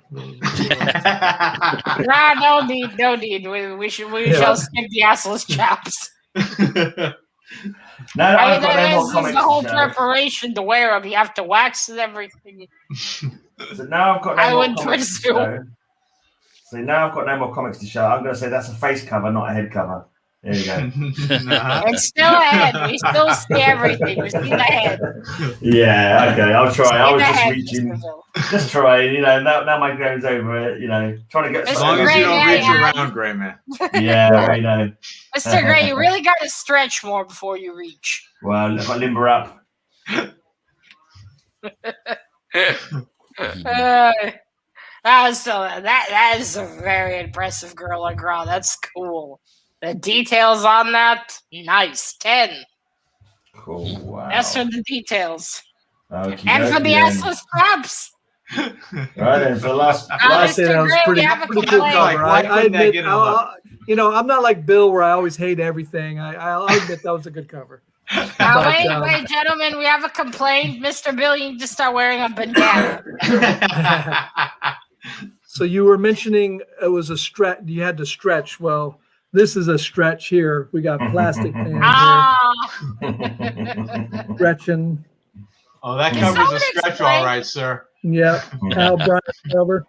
Nah, no need, no need. We shall skip the assless chaps. No, I I've mean, got no that more is comics the whole to show. preparation to wear them. You have to wax and everything. So now I've got no I more would comics to presume. show. So now I've got no more comics to show. I'm going to say that's a face cover, not a head cover. There you go. It's still ahead. We still see everything. We see the head. Yeah, okay, I'll try. I See was the just head, reaching, Mr. Bill. just trying, now my game's over, trying to get As As long as you don't Gray reach Man. around, Gray Man. Yeah, I know. Mr. Gray, you really got to stretch more before you reach. Well, if I limber up. That is a very impressive Gorilla Grodd. That's cool. The details on that, nice. 10. Cool, wow. That's for the details. Okey And for dokey the then. assless chaps. Right then, for the last. I say that was pretty cool cover. Why I couldn't that admit, get him up? you know, I'm not like Bill where I always hate everything. I'll admit that was a good cover. Wait, gentlemen, we have a complaint. Mr. Bill, you need to start wearing a bandana. So you were mentioning it was a stretch. You had to stretch. Well, this is a stretch here. We got plastic man here. Stretching. Oh, that covers a stretch, all right, sir. Yep. Al Bryant cover.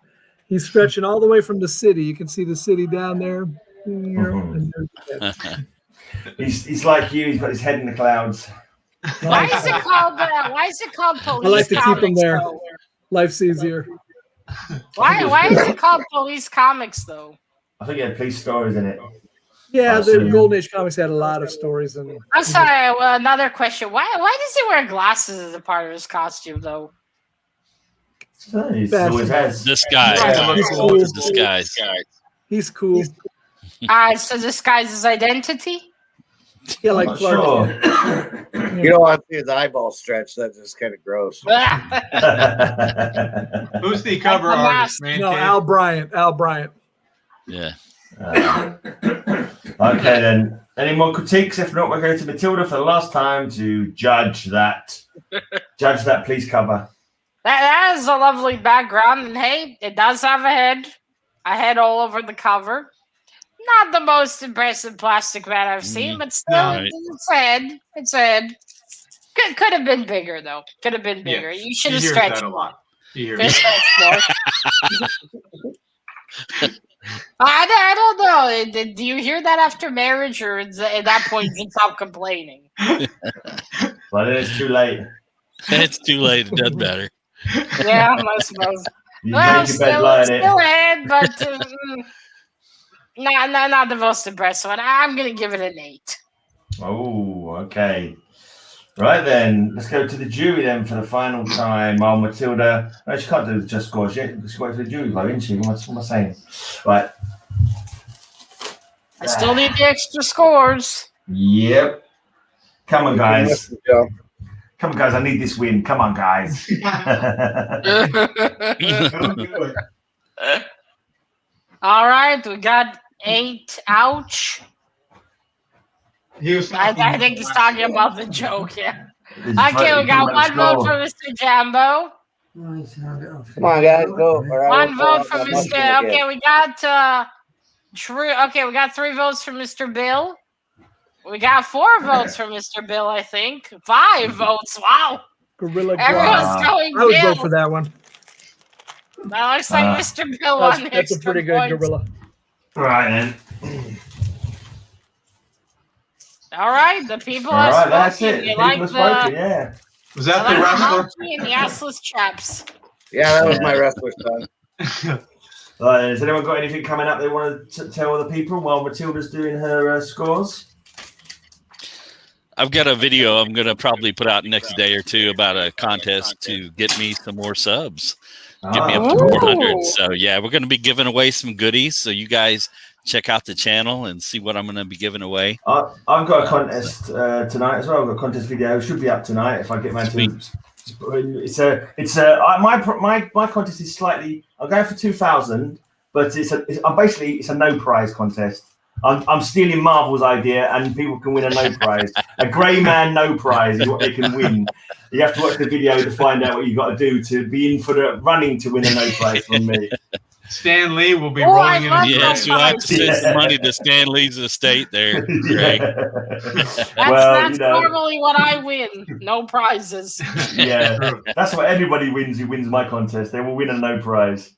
He's stretching all the way from the city. You can see the city down there. He's like you. He's got his head in the clouds. Why is it called? Why is it called Police I like to keep him Comics, there. though? Life's easier. Why is it called Police Comics though? I think it had police stories in it. Yeah, the Golden Age Comics had a lot of stories. And I'm sorry. Well, another question. Why does he wear glasses as a part of his costume though? He always has. Disguise. Yeah, he's cool. Disguise. He's cool. So disguise his identity. Yeah, like I'm not Clark. sure. You don't want to see his eyeball stretch. That's just kind of gross. Who's the cover artist, man? No, Al Bryant. Al Bryant. Yeah. Okay, then. Any more critiques? If not, we're going to Matilda for the last time to judge that. Judge that, please cover. That is a lovely background, and hey, it does have a head all over the cover. Not the most impressive plastic man I've seen, but still, it's a head. It's a head. Could have been bigger, though. Could have been bigger. You should have stretched that a lot. I don't know. Do you hear that after marriage, or at that point you stop complaining? Well, it's too late. It's too late. It doesn't matter. Yeah, I suppose. You Well, make your bed, lie in it. still ahead, but not the most impressive one. I'm going to give it an 8. Oh, okay. Right then, let's go to the jury then for the final time. Oh, Matilda. No, she can't do the just scores yet. She's waiting for the jury vote, isn't she? What am I saying? Right. I still need the extra scores. Yep. Come on, guys. Come on, guys. I need this win. Come on, guys. All right, we got 8. Ouch. I think he's talking about the joke, yeah. Okay, we got 1 vote for Mr. Jambo. Come on, guys, go. 1 vote for Mr. Okay, we got we got 3 votes for Mr. Bill. We got 4 votes for Mr. Bill, I think. 5 votes. Wow. Gorilla Everyone's going I would Bill. go for that one. That looks like Mr. Bill on the That's a extra pretty good points. gorilla. Right then. All right, the people All are right, that's spoken. it. They People like have the spoken, yeah. Was that the wrestler? and the assless chaps. Yeah, that was my wrestler son. Right, has anyone got anything coming up they want to tell other people while Matilda's doing her scores? I've got a video I'm going to probably put out next day or two about a contest to get me some more subs. Get me up to 400. So, yeah, we're going to be giving away some goodies. So, you guys check out the channel and see what I'm going to be giving away. I've got a contest tonight as well. I've got a contest video. It should be up tonight if I get around to my contest is slightly. I'm going for 2,000, but it's a no prize contest. I'm stealing Marvel's idea, and people can win a no prize. A TheGreyMan no prize is what they can win. You have to watch the video to find out what you got to do to be in for the running to win a no prize from me. Stan Lee will be rolling in. Yes, you'll have to send some money to Stan Lee's estate there, Greg. That's normally what I win. No prizes. Yeah, that's what everybody wins who wins my contest. They will win a no prize.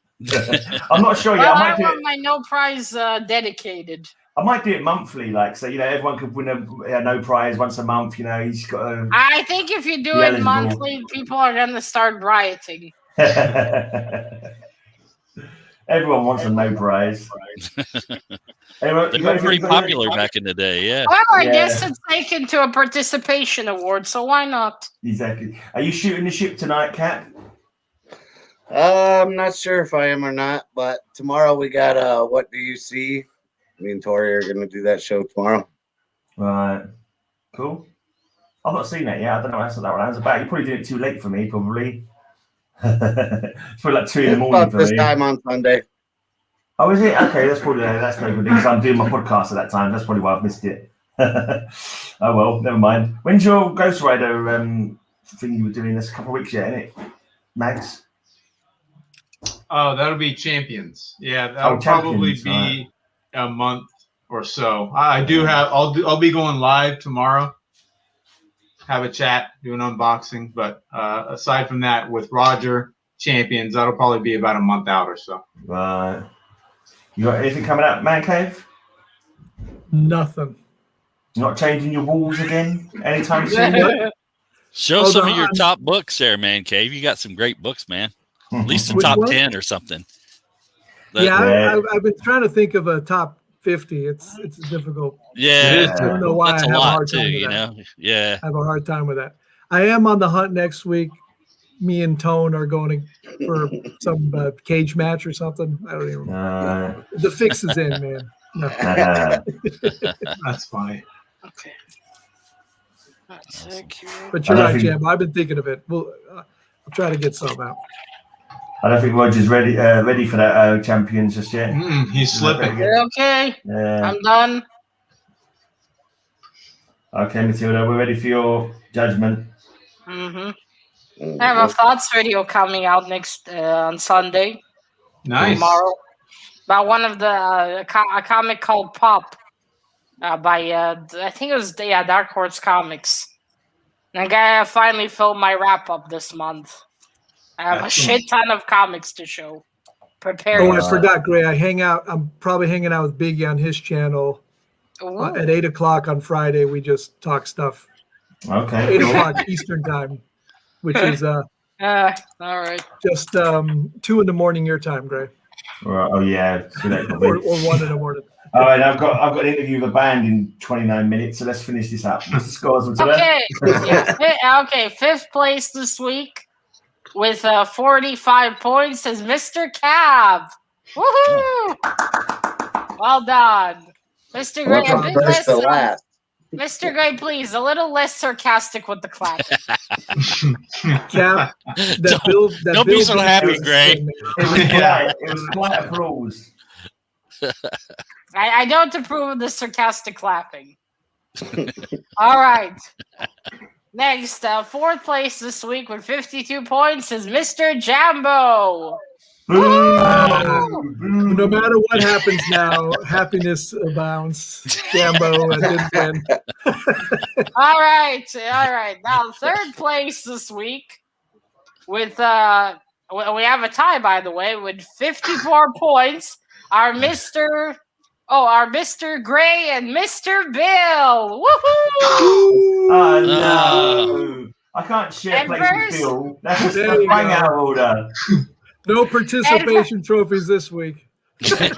I'm not sure yet. I want my no prize dedicated. I might do it monthly, like so. Everyone could win a no prize once a month. He's got to. I think if you do it monthly, people are going to start rioting. Everyone wants a no prize. They were pretty popular back in the day, yeah. Well, I guess it's taken to a participation award, so why not? Exactly. Are you shooting the ship tonight, Cap? I'm not sure if I am or not, but tomorrow we got What Do You See? Me and Tori are going to do that show tomorrow. Right. Cool. I've not seen that yet. I don't know what that one's about. You're probably doing it too late for me, probably. It's probably like 2 in the It's morning about for this me. time on Sunday. Oh, is it? Okay, that's probably that's no good because I'm doing my podcast at that time. That's probably why I've missed it. Oh well, never mind. When's your Ghost Rider thing you were doing this a couple of weeks yet, isn't it, Max? Oh, that'll be Champions. Yeah, that'll probably be a month or so. I do have. I'll be going live tomorrow. Have a chat, do an unboxing. But aside from that, with Roger Champions, that'll probably be about a month out or so. Right. You got anything coming up, Man Cave? Nothing. You're not changing your walls again anytime soon? Show some of your top books there, Man Cave. You got some great books, man. At least the top 10 or something. I've been trying to think of a top 50. It's difficult. Yeah, I don't know why that's I have a a lot hard too. time with You that. know, yeah. I have a hard time with that. I am on the hunt next week. Me and Tone are going for some cage match or something. I don't even know. The fix is in, man. No. That's funny. Okay. But you're right, Jambo. I've been thinking of it. I'll try to get some out. I don't think Roger's ready for that Champions just yet. He's slipping. Okay. Yeah. I'm done. Okay, Matilda, we're ready for your judgment. I have a thoughts video coming out next on Sunday. Nice. Tomorrow. About one of the a comic called Pop by I think it was Dark Horse Comics. And I finally filmed my wrap up this month. I have a shit ton of comics to show. Prepare. Oh, I forgot, Gray. I'm probably hanging out with Biggie on his channel at 8 o'clock on Friday. We just talk stuff. Okay. 8 o'clock Eastern time, which is all right. Just 2 in the morning your time, Gray. Oh yeah, or 1 in the morning. All right, I've got an interview with a band in 29 minutes, so let's finish this up. What's the scores for today? Okay, okay. 5th place this week with 45 points is Mr. Cab. Woohoo! Well done, Mr. Gray. Mr. Gray, please, a little less sarcastic with the clap. Cap, don't be so happy, Gray. It was quite applause. I don't approve of the sarcastic clapping. All right. Next, 4th place this week with 52 points is Mr. Jambo. No matter what happens now, happiness abounds. Jambo didn't win. All right. Now, 3rd place this week with we have a tie, by the way, with 54 points. Our Mr. Gray and Mr. Bill. Woohoo! Oh no! I can't share place with Bill. That's just a bang-out order. No participation trophies this week. And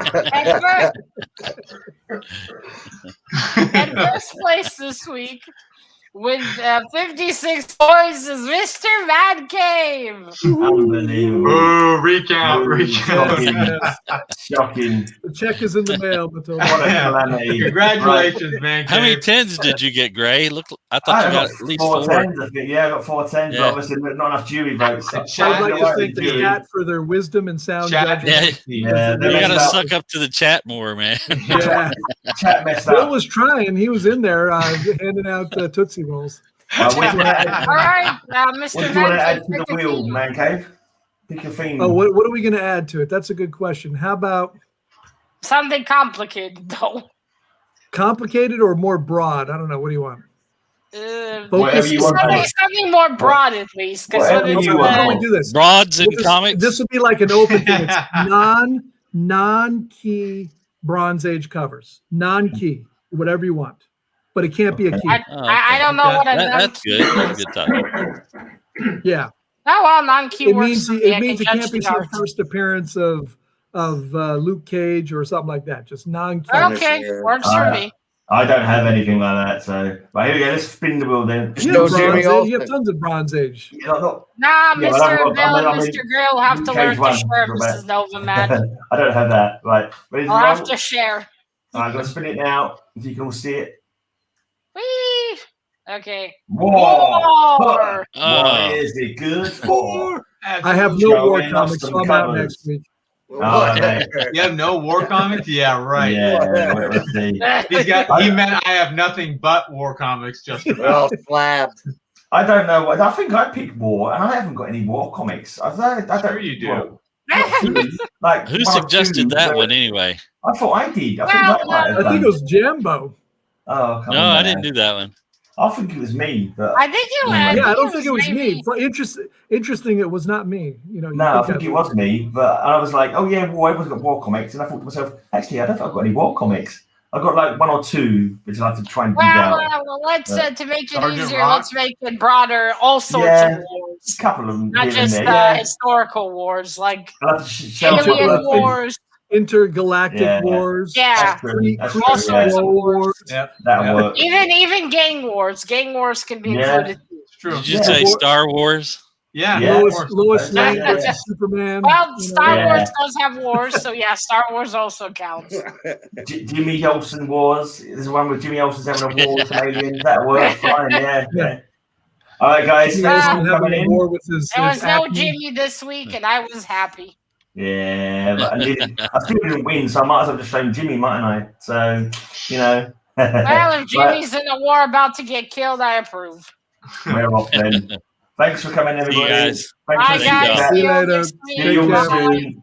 first place this week with 56 points is Mr. Mad Cave. Unbelievable. Oh, recount. Shocking. The check is in the mail, Matilda. What a calamity. Congratulations, man. How many 10s did you get, Gray? I thought you got at least 4. 10s, I think. Yeah, I got 4 10s, but obviously not enough jury votes. I'd like to thank the chat for their wisdom and sound judgment. Yeah, you got to suck up to the chat more, man. Yeah. Chat messed up. Bill was trying. He was in there handing out Tootsie Rolls. All right, Mr. What do you want to add to the wheel, Man Cave? Pick a theme. Oh, what are we going to add to it? That's a good question. How about something complicated, though? Complicated or more broad? I don't know. What do you want? Something more broad, at least. How do we do this? Broads and comics. This would be like an open thing. It's non-key Bronze Age covers. Non-key, whatever you want. But it can't be a key. I don't know what a that's good. That's a good time. Yeah. Oh, well, non-key works. It means it can't be some first appearance of Luke Cage or something like that. Just non-key. Okay, works for me. I don't have anything like that, so. But here we go. Let's spin the wheel then. You have tons of Bronze Age. Mr. Bill and Mr. Gray will have to learn to share, Mrs. Nova, man. I don't have that. Right. I'll have to share. I'm going to spin it now, if you can all see it. Whee! Okay. War! What is it good for? I have no Joe, war we lost comics, some so I'm out covers. next week. You have no war comics? Yeah, right. Yeah, let's see. He meant I have nothing but war comics. Just We're all about. slabbed. I don't know. I think I picked war, and I haven't got any war comics. I don't. Sure you do. Well, not two, like Who one or suggested two, that but one anyway? I thought I did. I think I might have I think done. it was Jambo. Oh, come No, on, I man. didn't do that one. I think it was me, but I think it was. Anyway. Yeah, I don't think it was maybe- me. Interesting, it was not me. You know. no, I think it was me. But I was like, oh yeah, war. Everyone's got war comics, and I thought to myself, actually, I don't think I've got any war comics. I've got like one or two, which I have to try and dig out. Well, let's to make it Sergeant easier, Rock. let's make it broader. All sorts Yeah. of wars, A couple of them, not here and just there, yeah. historical wars, like I'll have to shelve Alien it, alien but- wars. Intergalactic Yeah. Wars. Yeah, That's true. That's Pre- true, all sorts yeah. of wars. Yep. That'll Yep. work. Even gang wars. Gang wars can be Yeah. included. It's true. Did you Yeah. say Star Wars? Yeah. Yeah. of course. Lois Yeah. Lane Yeah. versus Superman. Well, you know. Star Yeah. Wars does have wars, so yeah, Star Wars also counts. Jimmy Olsen Wars. There's one with Jimmy Olsen's having a war with some aliens. That'll work fine, yeah. All right, guys. He Thanks has for been coming having a in. war with his There was no acne. Jimmy this week, and I was happy. Yeah, but I still didn't win, so I might as well just show Jimmy, mightn't I? So, you know. Well, if Jimmy's in a war about to get killed, I approve. We're off then. Thanks for coming, See you everybody. guys. Thanks Bye, for guys. See See you you later. next week. See you Take care. soon.